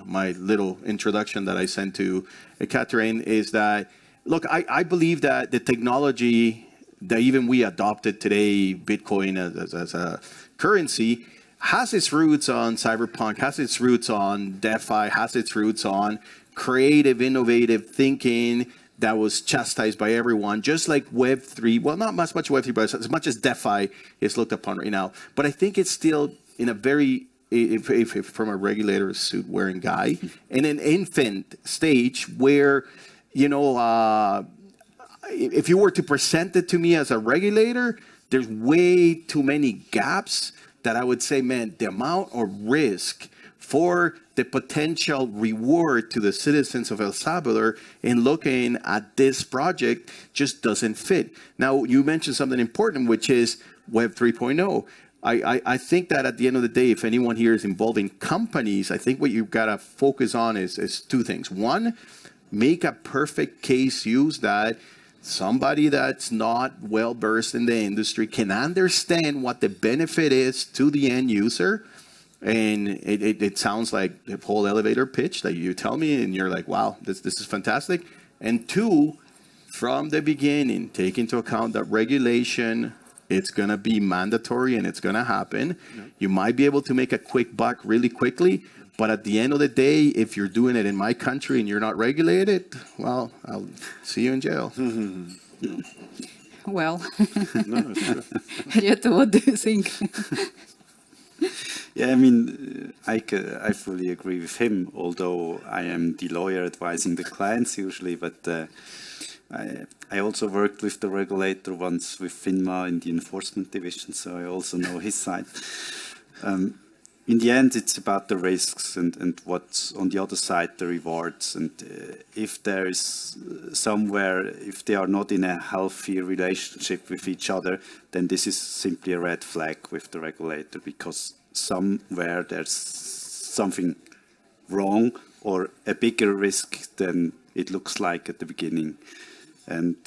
my little introduction that I sent to Ekaterina, is that, look, I believe that the technology that even we adopted today, Bitcoin as a currency, has its roots on cyberpunk, has its roots on DeFi, has its roots on creative, innovative thinking that was chastised by everyone, just like Web3. Well, not much Web3, but as much as DeFi is looked upon right now. But I think it's still in a very, if from a regulator suit-wearing guy, in an infant stage where, you know, if you were to present it to me as a regulator, there's way too many gaps that I would say, man, the amount of risk for the potential reward to the citizens of El Salvador in looking at this project just doesn't fit. Now, you mentioned something important, which is Web 3.0. I think that at the end of the day, if anyone here is involved in companies, I think what you've got to focus on is two things. One, make a perfect case use that somebody that's not well versed in the industry can understand what the benefit is to the end user. And it sounds like the whole elevator pitch that you tell me, and you're like, wow, this is fantastic. And two, from the beginning, take into account that regulation, it's going to be mandatory and it's going to happen. Yeah. You might be able to make a quick buck really quickly, but at the end of the day, if you're doing it in my country and you're not regulated, well, I'll see you in jail. Mm-hmm. Well, Reto, what do you think? Yeah, I mean, I fully agree with him, although I am the lawyer advising the clients usually, but I also worked with the regulator once with FINMA in the enforcement division, so I also know his side. In the end, it's about the risks and what's on the other side, the rewards. And if there is somewhere, if they are not in a healthy relationship with each other, then this is simply a red flag with the regulator, because somewhere there's something wrong or a bigger risk than it looks like at the beginning. And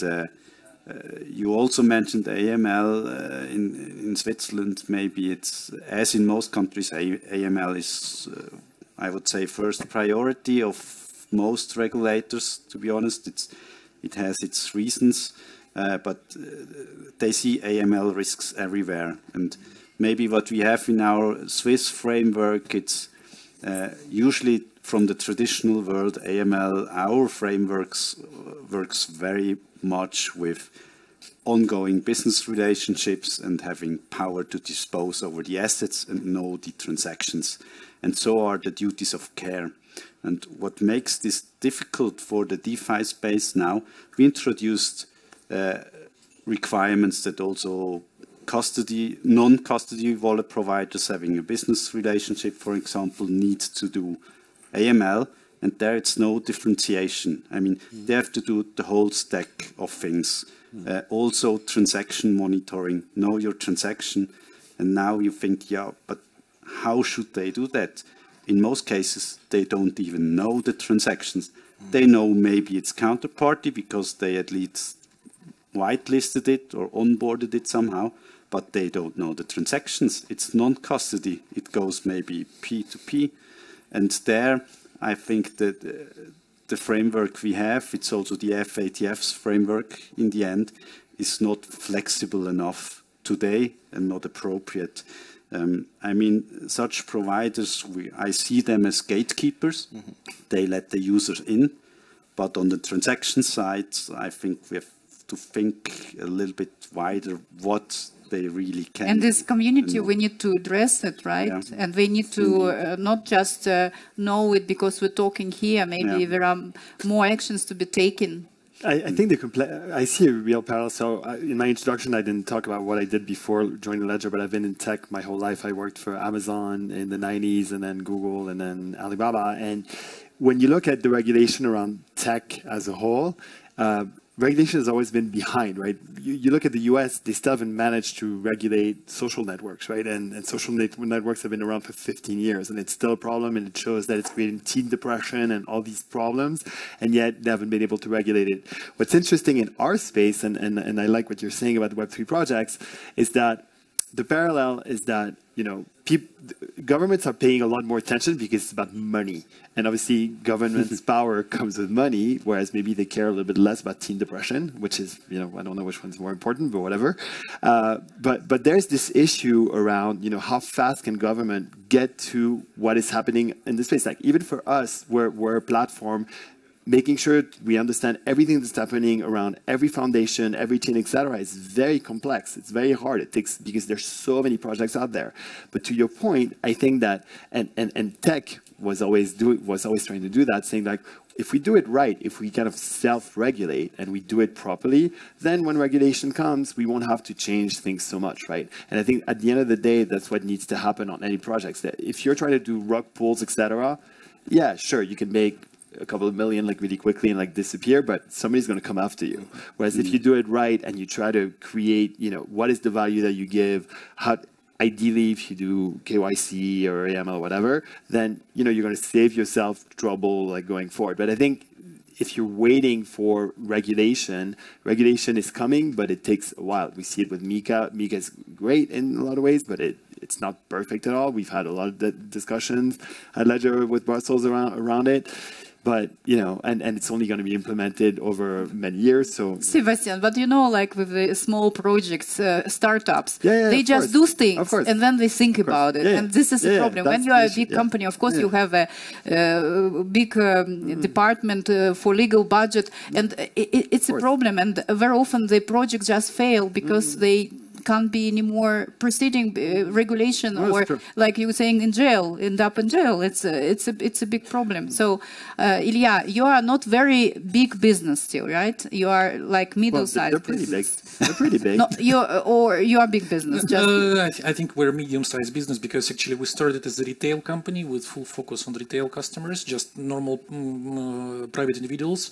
you also mentioned AML in Switzerland. Maybe it's, as in most countries, AML is, I would say, first priority of most regulators, to be honest. It has its reasons, but they see AML risks everywhere. And maybe what we have in our Swiss framework, it's usually from the traditional world, AML, our frameworks works very much with ongoing business relationships and having power to dispose over the assets and know the transactions. And so are the duties of care. And what makes this difficult for the DeFi space now, we introduced requirements that also non-custody wallet providers having a business relationship, for example, need to do AML, and there it's no differentiation. I mean, they have to do the whole stack of things. Also transaction monitoring, know your transaction. And now you think, yeah, but how should they do that? In most cases, they don't even know the transactions. They know maybe it's counterparty because they at least whitelisted it or onboarded it somehow, but they don't know the transactions. It's non-custody. It goes maybe P2P. And there, I think that the framework we have, it's also the FATF's framework in the end, is not flexible enough today and not appropriate. I mean, such providers, I see them as gatekeepers. They let the users in. But on the transaction side, I think we have to think a little bit wider what they really can. And this community, we need to address it, right? Yeah. And we need to not just know it because we're talking here. Maybe there are more actions to be taken. I think I see a real parallel. So in my introduction, I didn't talk about what I did before joining Ledger, but I've been in tech my whole life. I worked for Amazon in the 90s and then Google and then Alibaba. And when you look at the regulation around tech as a whole, regulation has always been behind, right? You look at the US, they still haven't managed to regulate social networks, right? And social networks have been around for 15 years, and it's still a problem, and it shows that it's creating teen depression and all these problems, and yet they haven't been able to regulate it. What's interesting in our space, and I like what you're saying about the Web3 projects, is that the parallel is that, you know, governments are paying a lot more attention because it's about money. And obviously, government's power comes with money, whereas maybe they care a little bit less about teen depression, which is, you know, I don't know which one's more important, but whatever. But there's this issue around, you know, how fast can government get to what is happening in this space? Like, even for us, we're a platform, making sure we understand everything that's happening around every foundation, every team, etc., is very complex. It's very hard. It takes, because there's so many projects out there. But to your point, I think that, and tech was always trying to do that, saying like, if we do it right, if we kind of self-regulate and we do it properly, then when regulation comes, we won't have to change things so much, right? And I think at the end of the day, that's what needs to happen on any projects. That if you're trying to do rug pulls, etc., yeah, sure, you can make a couple of million like really quickly and like disappear, but somebody's going to come after you. Whereas if you do it right and you try to create, you know, what is the value that you give, how, ideally if you do KYC or AML or whatever, then, you know, you're going to save yourself trouble like going forward. But I think if you're waiting for regulation is coming, but it takes a while. We see it with Mika. Mika is great in a lot of ways, but it's not perfect at all. We've had a lot of discussions at Ledger with Brussels around it. But, you know, and it's only going to be implemented over many years. So, Sebastien, but you know, like with the small projects, startups, they just do things and then they think about it. And this is the problem. When you are a big company, of course, you have a big department for legal budget, and it's a problem. And very often the projects just fail because they can't be any more proceeding regulation, or like you were saying, end up in jail. It's a big problem. So, Ilya, you are not very big business still, right? You are like middle-sized. They're pretty big. They're pretty big. No, you are big business. Just I think we're a medium-sized business because actually we started as a retail company with full focus on retail customers, just normal private individuals.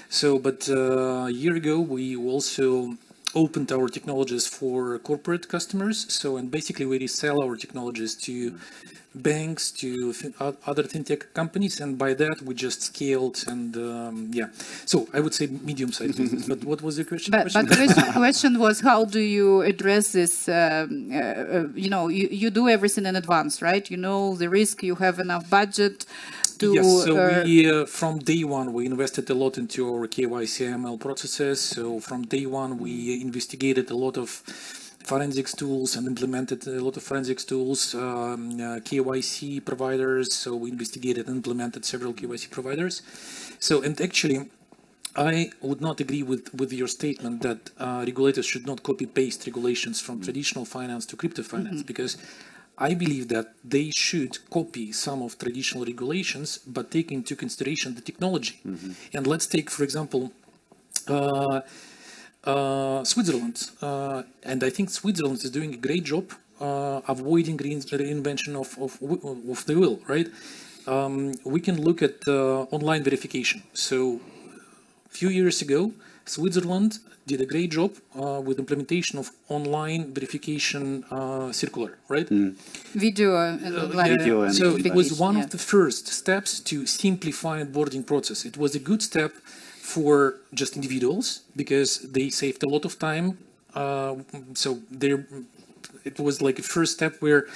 So, but a year ago we also opened our technologies for corporate customers. So, and basically we resell our technologies to banks, to other fintech companies, and by that we just scaled. And so I would say medium-sized business. But what was the question? But the question was, how do you address this? You know, you do everything in advance, right? You know the risk, you have enough budget. Yes, so we, from day one, we invested a lot into our KYC AML processes. So from day one, we investigated a lot of forensics tools and implemented a lot of forensics tools, KYC providers. So we investigated and implemented several KYC providers. So, and actually, I would not agree with your statement that regulators should not copy-paste regulations from traditional finance to crypto finance, because I believe that they should copy some of traditional regulations, but take into consideration the technology. And let's take, for example, Switzerland. And I think Switzerland is doing a great job avoiding reinvention of the wheel, right? We can look at online verification. So a few years ago, Switzerland did a great job with implementation of online verification circular, right? Video Video and so it was one yeah. of the first steps to simplify onboarding process. It was a good step for just individuals because they saved a lot of time. So it was like a first step where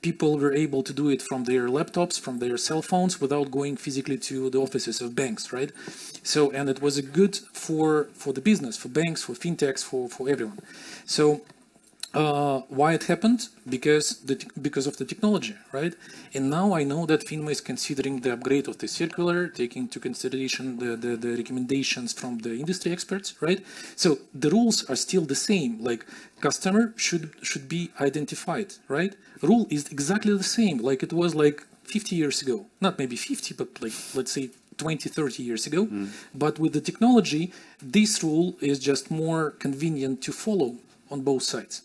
people were able to do it from their laptops, from their cell phones, without going physically to the offices of banks, right? So, and it was a good for the business, for banks, for fintechs, for everyone. So why it happened? Because of the technology, right? And now I know that FINMA is considering the upgrade of the circular, taking into consideration the recommendations from the industry experts, right? So the rules are still the same, like customer should be identified, right? Rule is exactly the same, like it was like 50 years ago, not maybe 50, but like, let's say 20, 30 years ago. But with the technology, this rule is just more convenient to follow on both sides.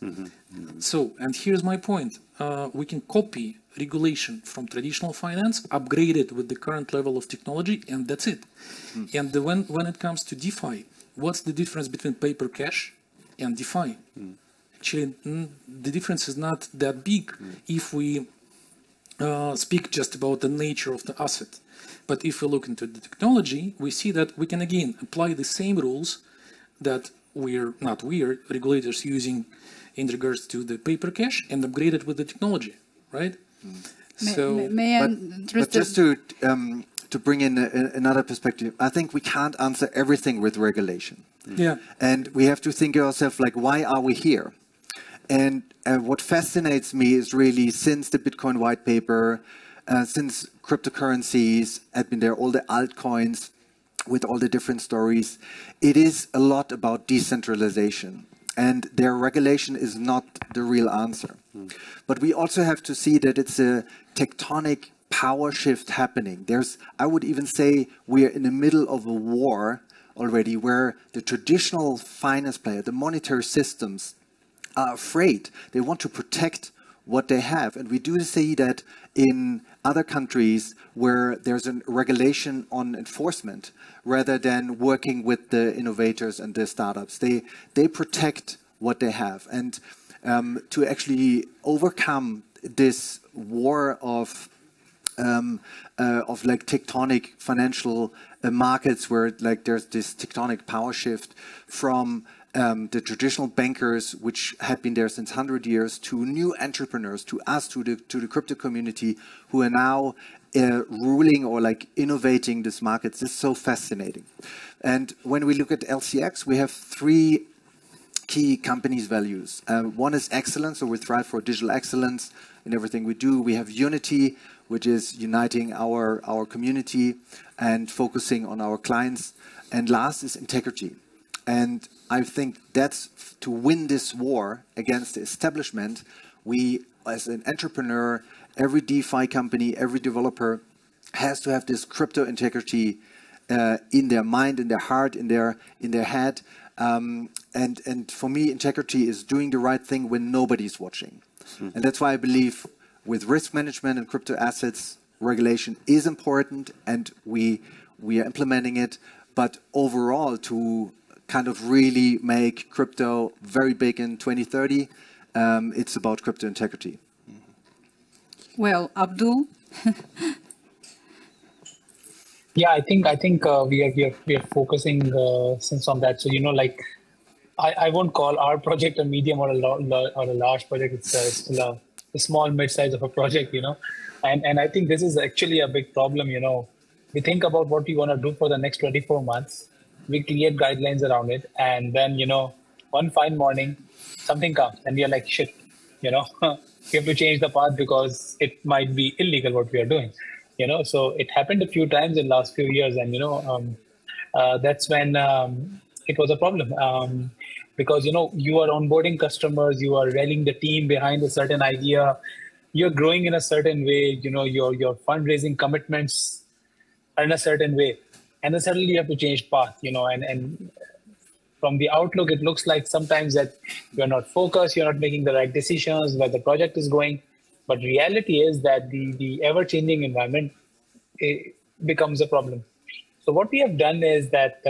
So, and here's my point. We can copy regulation from traditional finance, upgrade it with the current level of technology, and that's it. And when it comes to DeFi, what's the difference between paper cash and DeFi? Actually, the difference is not that big if we speak just about the nature of the asset. But if we look into the technology, we see that we can again apply the same rules that regulators using in regards to the paper cash and upgrade it with the technology, right? But just to bring in another perspective, I think we can't answer everything with regulation. Yeah. And we have to think ourselves like, why are we here? And what fascinates me is really since the Bitcoin white paper, since cryptocurrencies have been there, all the altcoins with all the different stories, it is a lot about decentralization. And their regulation is not the real answer. But we also have to see that it's a tectonic power shift happening. I would even say we are in the middle of a war already where the traditional finance player, the monetary systems, are afraid. They want to protect what they have. And we do see that in other countries where there's a regulation on enforcement rather than working with the innovators and the startups. They protect what they have. And to actually overcome this war of like tectonic financial markets where like there's this tectonic power shift from the traditional bankers, which had been there since 100 years, to new entrepreneurs, to us, to the crypto community, who are now ruling or like innovating this market. This is so fascinating. And when we look at LCX, we have three key companies' values. One is excellence, so we thrive for digital excellence in everything we do. We have unity, which is uniting our community and focusing on our clients. And last is integrity. And I think that's to win this war against the establishment, we, as an entrepreneur, every DeFi company, every developer has to have this crypto integrity in their mind, in their heart, in their head. And for me, integrity is doing the right thing when nobody's watching. And that's why I believe with risk management and crypto assets, regulation is important, and we are implementing it. But overall, to kind of really make crypto very big in 2030, it's about crypto integrity. Well, Abdul. Yeah, I think we are focusing since on that. So like I won't call our project a medium or a large project. It's still a small mid-size of a project, and I think this is actually a big problem. We think about what we want to do for the next 24 months. We create guidelines around it, and then one fine morning something comes and we are like, shit, we have to change the path because it might be illegal what we are doing. So it happened a few times in the last few years, and that's when it was a problem, because you are onboarding customers, you are rallying the team behind a certain idea, you're growing in a certain way, your fundraising commitments are in a certain way, and then suddenly you have to change path, and from the outlook, it looks like sometimes that you're not focused, you're not making the right decisions where the project is going. But reality is that the ever-changing environment, it becomes a problem. So what we have done is that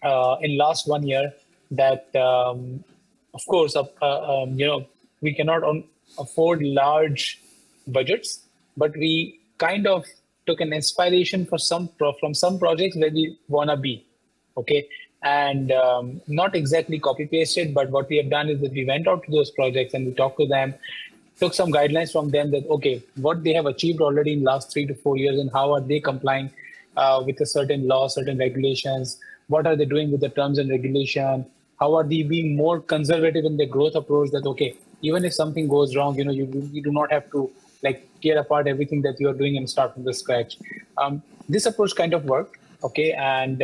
in last 1 year that, of course, we cannot afford large budgets, but we kind of took an inspiration from some projects where we wanna be, okay? And not exactly copy pasted, but what we have done is that we went out to those projects and we talked to them, took some guidelines from them that, okay, what they have achieved already in last 3 to 4 years and how are they complying with a certain law, certain regulations, what are they doing with the terms and regulation, how are they being more conservative in their growth approach that, okay, even if something goes wrong, you do not have to like tear apart everything that you are doing and start from the scratch. This approach kind of worked, okay, and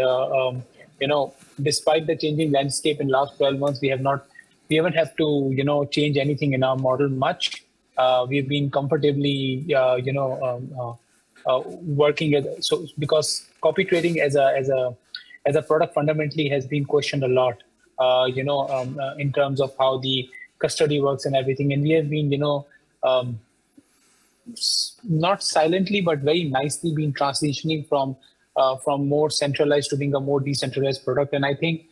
despite the changing landscape in last 12 months, we haven't had to change anything in our model much. We've been comfortably working because copy trading as a product fundamentally has been questioned a lot, in terms of how the custody works and everything, and we have been not silently but very nicely been transitioning from more centralized to being a more decentralized product. And I think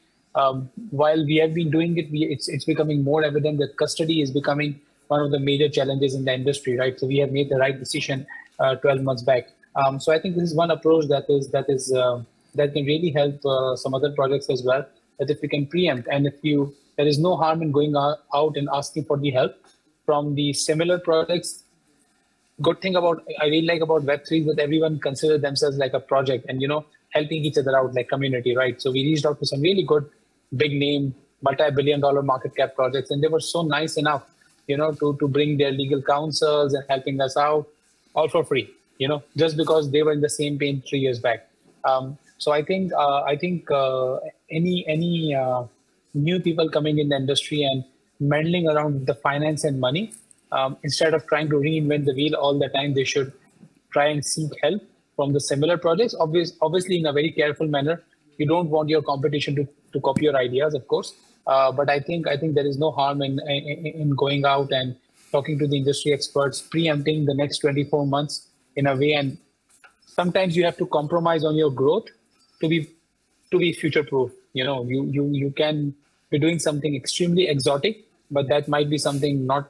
while we have been doing it, it's becoming more evident that custody is becoming one of the major challenges in the industry, right? So we have made the right decision 12 months back. So I think this is one approach that can really help some other projects as well. That if we can preempt, and there is no harm in going out and asking for the help from the similar projects. Good thing I really like about Web3 is that everyone considers themselves like a project and, helping each other out like community, right? So we reached out to some really good, big name, multi-billion-dollar market cap projects, and they were so nice enough, to bring their legal counsels and helping us out, all for free, just because they were in the same pain 3 years back. So I think any new people coming in the industry and meddling around with the finance and money, instead of trying to reinvent the wheel all the time, they should try and seek help from the similar projects. Obviously, in a very careful manner. You don't want your competition to copy your ideas, of course. But I think there is no harm in going out and talking to the industry experts, preempting the next 24 months in a way. And sometimes you have to compromise on your growth to be future-proof. You can be doing something extremely exotic, but that might be something not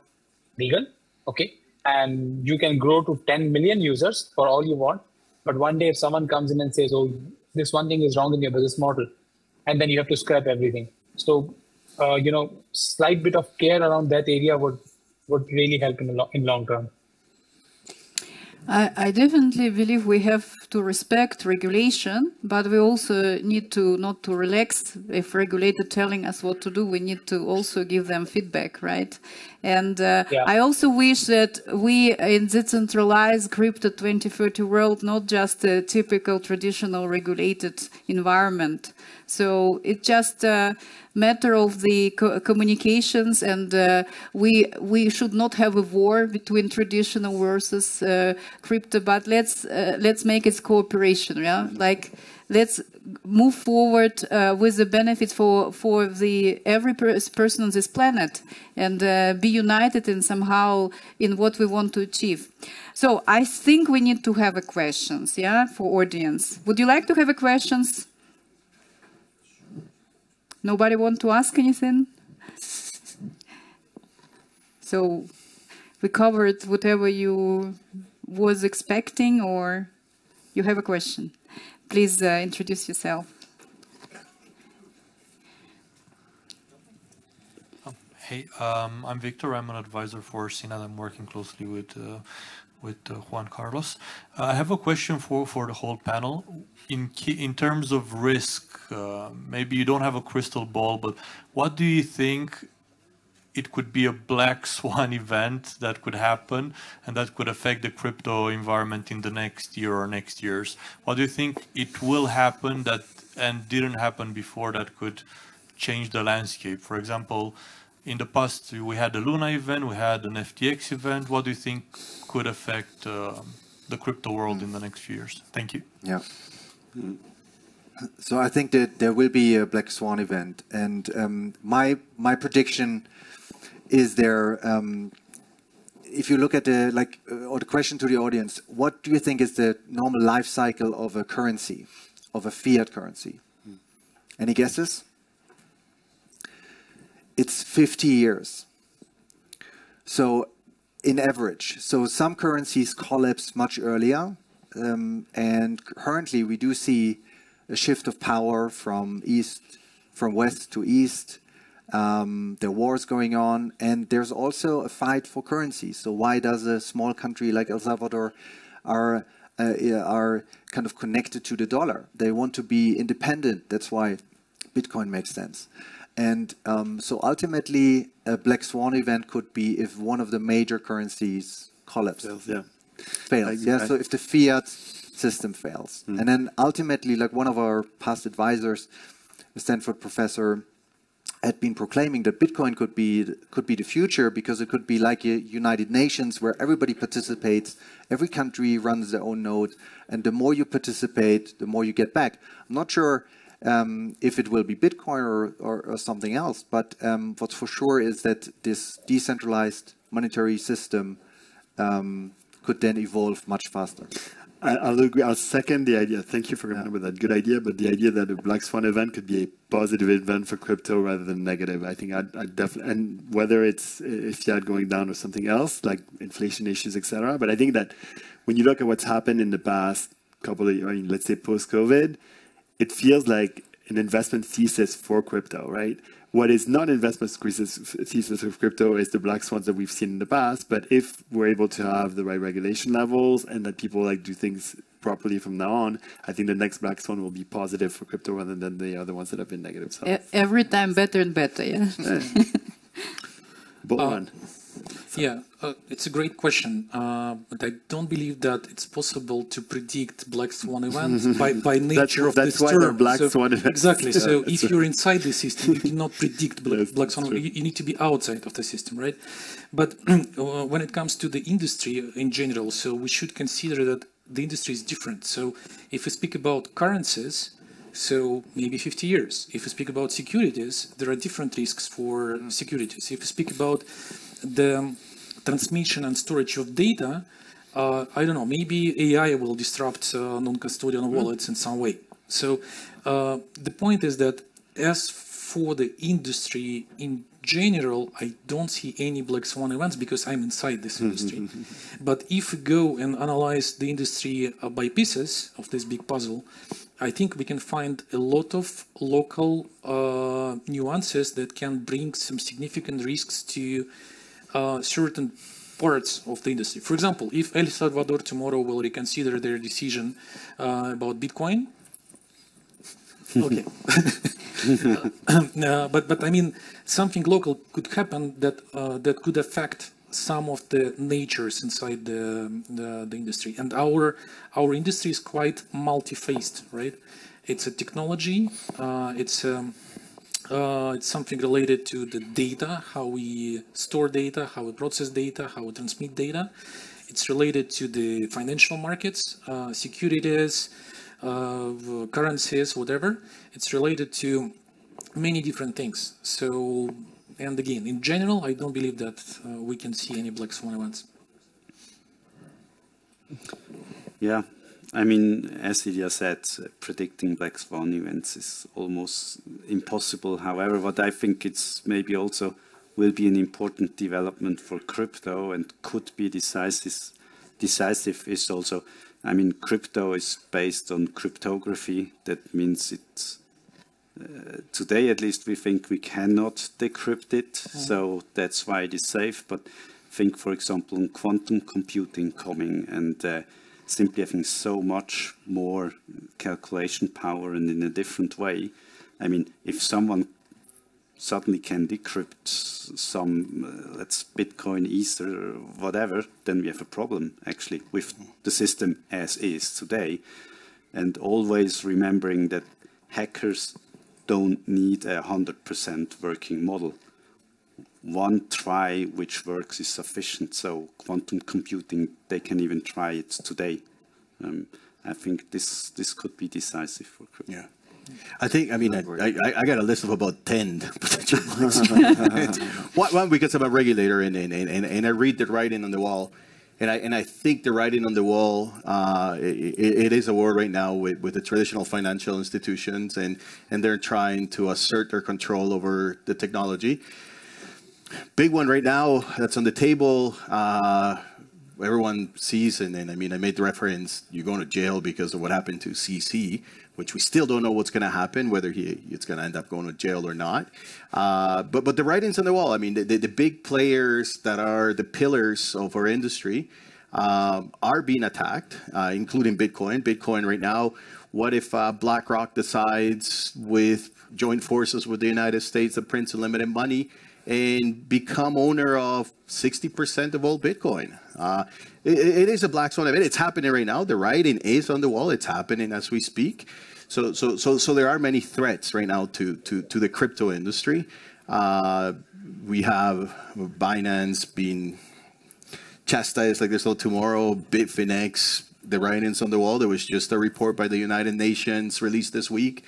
legal, okay? And you can grow to 10 million users for all you want. But one day if someone comes in and says, oh, this one thing is wrong in your business model, and then you have to scrap everything. So, slight bit of care around that area would really help in long term. I definitely believe we have to respect regulation, but we also need to not to relax. If regulator telling us what to do, we need to also give them feedback, right? And I also wish that we in decentralized crypto 2030 world, not just a typical traditional regulated environment. So it's just a matter of the communications, and we should not have a war between traditional versus crypto, but let's make it cooperation, yeah? Like, let's move forward with the benefits for every person on this planet, and be united in somehow in what we want to achieve. So I think we need to have a questions, yeah, for audience. Would you like to have a questions? Nobody want to ask anything? So we covered whatever you was expecting, or you have a question? Please introduce yourself. Hey, I'm Victor. I'm an advisor for CNAD. I'm working closely with Juan Carlos. I have a question for the whole panel. In terms of risk, maybe you don't have a crystal ball, but what do you think it could be a black swan event that could happen and that could affect the crypto environment in the next year or next years? What do you think it will happen that and didn't happen before that could change the landscape? For example, in the past, we had the Luna event, we had an FTX event. What do you think could affect the crypto world in the next few years? Thank you. Yeah. So I think that there will be a black swan event, and my prediction is there. If you look at or the question to the audience, what do you think is the normal life cycle of a currency, of a fiat currency? Any guesses? It's 50 years. So in average. So some currencies collapse much earlier. And currently we do see a shift of power from west to east. There are wars going on, and there's also a fight for currency. So why does a small country like El Salvador are kind of connected to the dollar? They want to be independent. That's why Bitcoin makes sense. And so ultimately, a black swan event could be if one of the major currencies collapses. Fails. So if the fiat system fails. And then ultimately, like one of our past advisors, a Stanford professor, had been proclaiming that Bitcoin could be the future, because it could be like a United Nations where everybody participates, every country runs their own node, and the more you participate, the more you get back. I'm not sure if it will be Bitcoin or something else, but what's for sure is that this decentralized monetary system could then evolve much faster. I'll agree. I'll second the idea. Thank you for coming up with that good idea. But the idea that a black swan event could be a positive event for crypto rather than negative, I think I'd definitely, and whether it's fiat going down or something else, like inflation issues, etc. But I think that when you look at what's happened in the past couple of years, I mean, let's say post-COVID, it feels like an investment thesis for crypto, right? What is not an investment thesis of crypto is the black swans that we've seen in the past. But if we're able to have the right regulation levels and that people like do things properly from now on, I think the next black swan will be positive for crypto rather than the other ones that have been negative. So. Every time better and better, yeah. It's a great question, but I don't believe that it's possible to predict black swan events by nature of this term. That's why they're black swan events. Exactly. So if you're inside the system, you cannot predict black swan. You need to be outside of the system, right? But when it comes to the industry in general, so we should consider that the industry is different. So if we speak about currencies, so maybe 50 years. If we speak about securities, there are different risks for securities. If we speak about the transmission and storage of data, I don't know, maybe AI will disrupt non-custodial wallets in some way. So the point is that as for the industry in general, I don't see any black swan events because I'm inside this industry. But if we go and analyze the industry by pieces of this big puzzle, I think we can find a lot of local nuances that can bring some significant risks to certain parts of the industry. For example, if El Salvador tomorrow will reconsider their decision about Bitcoin, okay. But I mean, something local could happen that that could affect some of the natures inside the industry. And our industry is quite multi-faced, right? It's a technology. It's something related to the data, how we store data, how we process data, how we transmit data. It's related to the financial markets, securities, currencies, whatever. It's related to many different things. So, and again, in general, I don't believe that we can see any black swan events. Yeah, I mean, as Ilya said, predicting black swan events is almost impossible. However, what I think it's maybe also will be an important development for crypto and could be decisive is also, I mean, crypto is based on cryptography. That means it's today, at least, we think we cannot decrypt it, so that's why it is safe. But think, for example, on quantum computing coming and simply having so much more calculation power and in a different way. I mean, if someone suddenly can decrypt some, let's Bitcoin, Ether, whatever, then we have a problem, actually, with the system as is today. And always remembering that hackers don't need a 100% working model. One try which works is sufficient. So quantum computing, they can even try it today. I think this could be decisive for crypto. Yeah. I think, I mean, I got a list of about 10 potential ones. One, because I'm a regulator and I read the writing on the wall. I think the writing on the wall, it is a war right now with the traditional financial institutions, and they're trying to assert their control over the technology. Big one right now that's on the table, everyone sees, and I mean, I made the reference, you're going to jail because of what happened to CC, which we still don't know what's going to happen, whether it's going to end up going to jail or not. But the writing's on the wall. I mean, the big players that are the pillars of our industry are being attacked, including Bitcoin. Bitcoin right now, what if BlackRock decides with joint forces with the United States to print unlimited money and become owner of 60% of all Bitcoin? It is a black swan event. It's happening right now. The writing is on the wall. It's happening as we speak. So there are many threats right now to the crypto industry. We have Binance being chastised like there's no tomorrow. Bitfinex, the writings on the wall. There was just a report by the United Nations released this week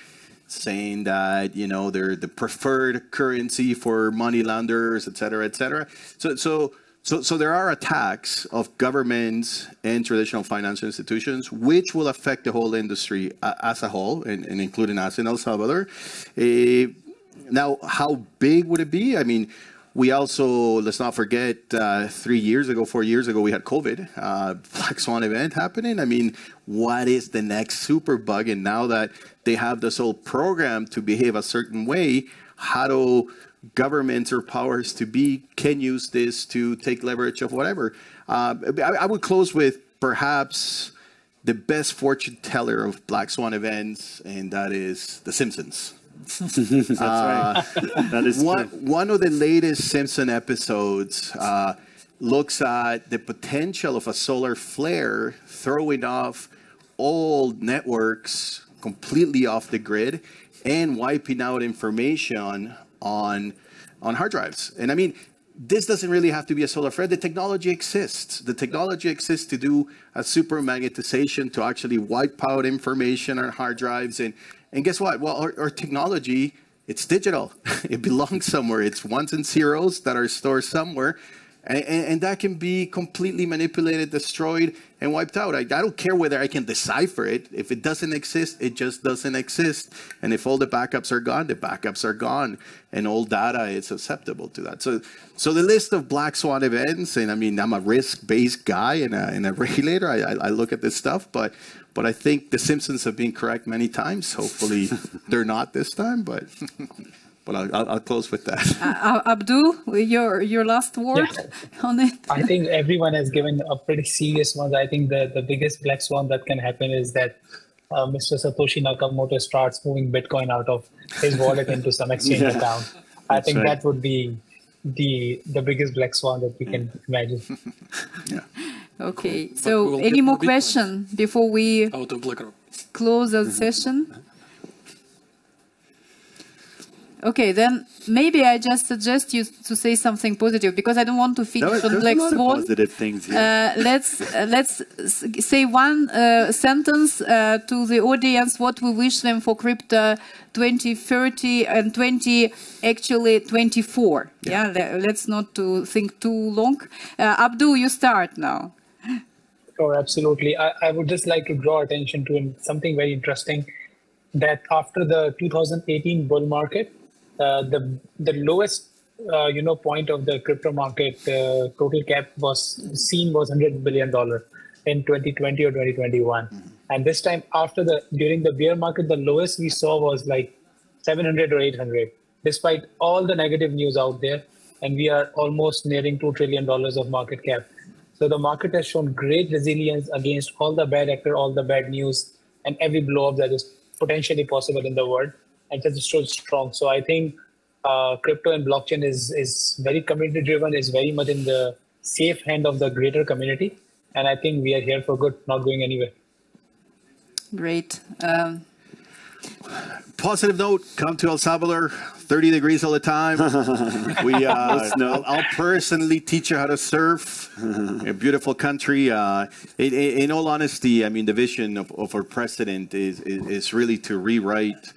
saying that, you know, they're the preferred currency for money launderers, et cetera, et cetera. So there are attacks of governments and traditional financial institutions, which will affect the whole industry as a whole, and including us in El Salvador. Now, how big would it be? I mean, we also, let's not forget, 4 years ago, we had COVID, Black Swan event happening. I mean, what is the next super bug? And now that they have this whole program to behave a certain way, how do governments or powers to be can use this to take leverage of whatever? I would close with perhaps the best fortune teller of Black Swan events, and that is The Simpsons. That's right. That is one of the latest Simpson episodes looks at the potential of a solar flare throwing off all networks completely off the grid and wiping out information on hard drives. And I mean, this doesn't really have to be a solar flare. The technology exists. The technology exists to do a super magnetization to actually wipe out information on hard drives. And guess what? Well, our technology, it's digital. It belongs somewhere. It's ones and zeros that are stored somewhere. And that can be completely manipulated, destroyed, and wiped out. I don't care whether I can decipher it. If it doesn't exist, it just doesn't exist. And if all the backups are gone, the backups are gone. And all data is susceptible to that. So the list of Black Swan events, and I mean, I'm a risk-based guy and a regulator. I look at this stuff, but I think The Simpsons have been correct many times. Hopefully they're not this time, but I'll close with that. Abdul, your last word on it? I think everyone has given a pretty serious one. I think the biggest black swan that can happen is that Mr. Satoshi Nakamoto starts moving Bitcoin out of his wallet into some exchange account. I think that would be the biggest black swan that we can imagine. Yeah. Okay, cool. So any more questions before we close the session? Okay, then maybe I just suggest you to say something positive, because I don't want to finish on Black Swan. Positive things here. Let's say one sentence to the audience what we wish them for Crypto 2030 and 24. Yeah, let's not to think too long. Abdul, you start now. Oh, absolutely. I would just like to draw attention to something very interesting, that after the 2018 bull market, the lowest point of the crypto market total cap was $100 billion in 2020 or 2021. And this time during the bear market, the lowest we saw was like 700 or 800, despite all the negative news out there. And we are almost nearing $2 trillion of market cap. So the market has shown great resilience against all the bad actor, all the bad news, and every blow up that is potentially possible in the world. And just still strong. So I think crypto and blockchain is very community driven, is very much in the safe hand of the greater community. And I think we are here for good, not going anywhere. Great. Positive note, come to El Salvador, 30 degrees all the time. I'll personally teach you how to surf. A beautiful country. In all honesty, I mean, the vision of our president is really to rewrite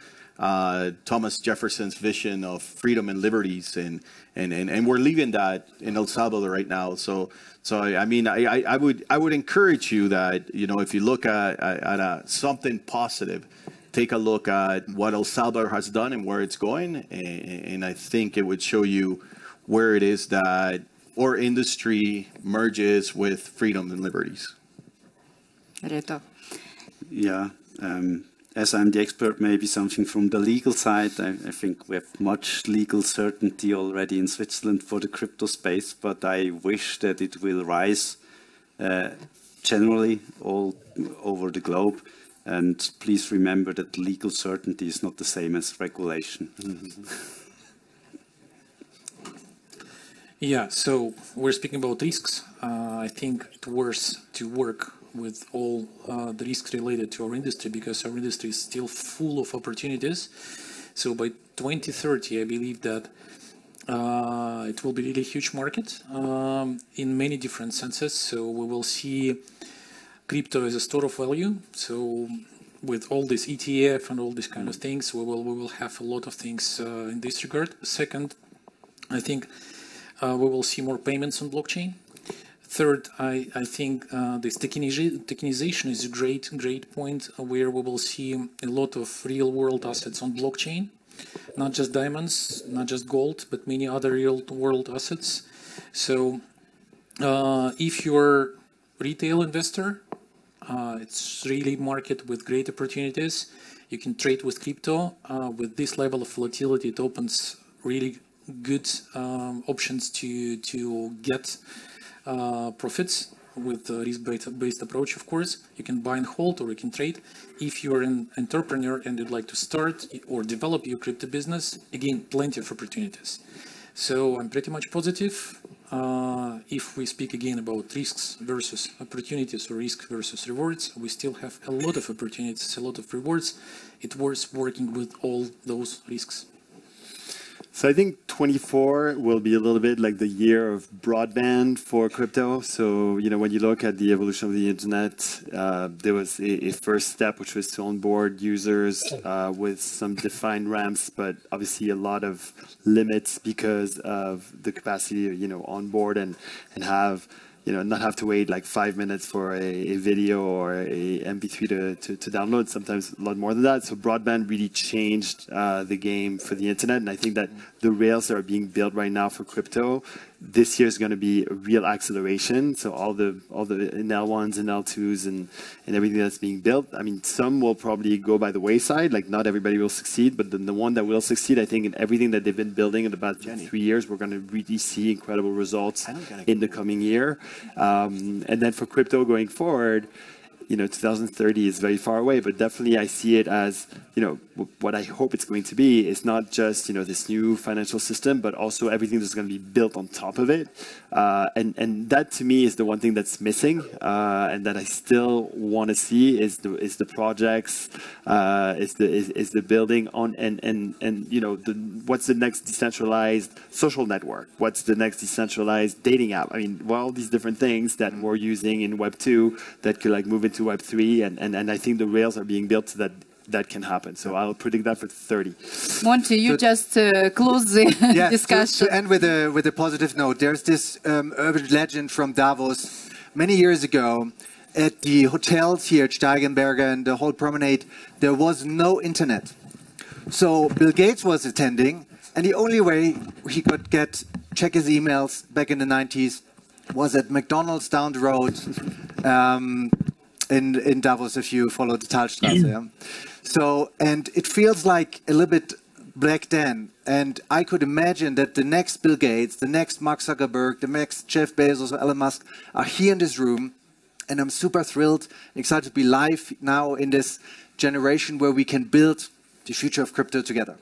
Thomas Jefferson's vision of freedom and liberties, and we're leaving that in El Salvador right now. So I mean, I would encourage you that, you know, if you look at something positive, take a look at what El Salvador has done and where it's going, and I think it would show you where it is that our industry merges with freedom and liberties. Reto. Yeah, as I'm the expert, maybe something from the legal side. I think we have much legal certainty already in Switzerland for the crypto space, but I wish that it will rise generally all over the globe. And please remember that legal certainty is not the same as regulation. Yeah, so we're speaking about risks. I think it's worth to work with all the risks related to our industry, because our industry is still full of opportunities. So by 2030, I believe that it will be really a huge market in many different senses. So we will see crypto as a store of value. So with all this ETF and all these kind of things, we will have a lot of things in this regard. Second, I think we will see more payments on blockchain. Third, I think this tokenization is a great point where we will see a lot of real world assets on blockchain, not just diamonds, not just gold, but many other real world assets. So if you're a retail investor, it's really a market with great opportunities. You can trade with crypto. With this level of volatility, it opens really good options to get profits with a risk-based approach, of course. You can buy and hold, or you can trade. If you're an entrepreneur and you'd like to start or develop your crypto business, again, plenty of opportunities. So I'm pretty much positive. If we speak again about risks versus opportunities, or risk versus rewards, we still have a lot of opportunities, a lot of rewards. It's worth working with all those risks. So I think 24 will be a little bit like the year of broadband for crypto. So, you know, when you look at the evolution of the internet, there was a first step, which was to onboard users with some defined ramps, but obviously a lot of limits because of the capacity to, you know, onboard and have, you know, not have to wait like 5 minutes for a video or a MP3 to download, sometimes a lot more than that. So broadband really changed the game for the internet. And I think that the rails that are being built right now for crypto, this year is going to be a real acceleration. So all the NL1s and L2s and everything that's being built, I mean, some will probably go by the wayside, like not everybody will succeed, but then the one that will succeed, I think in everything that they've been building in about 3 years, we're going to really see incredible results in the coming year. And then for crypto going forward, you know, 2030 is very far away, but definitely I see it as, you know, what I hope it's going to be is not just, you know, this new financial system, but also everything that's going to be built on top of it. And that to me is the one thing that's missing, and that I still want to see is the projects, is the building on, and you know, what's the next decentralized social network? What's the next decentralized dating app? I mean, well, all these different things that we're using in Web 2 that could like move into Web 3, and I think the rails are being built so that can happen. So I'll predict that for 30. Monty, you just close the discussion. To end with a positive note, there's this urban legend from Davos many years ago. At the hotels here at Steigenberger and the whole promenade, there was no internet. So Bill Gates was attending, and the only way he could check his emails back in the 90s was at McDonald's down the road in Davos, if you follow the Talstrasse. Yeah? So, and it feels like a little bit back then. And I could imagine that the next Bill Gates, the next Mark Zuckerberg, the next Jeff Bezos or Elon Musk are here in this room. And I'm super thrilled and excited to be live now in this generation where we can build the future of crypto together.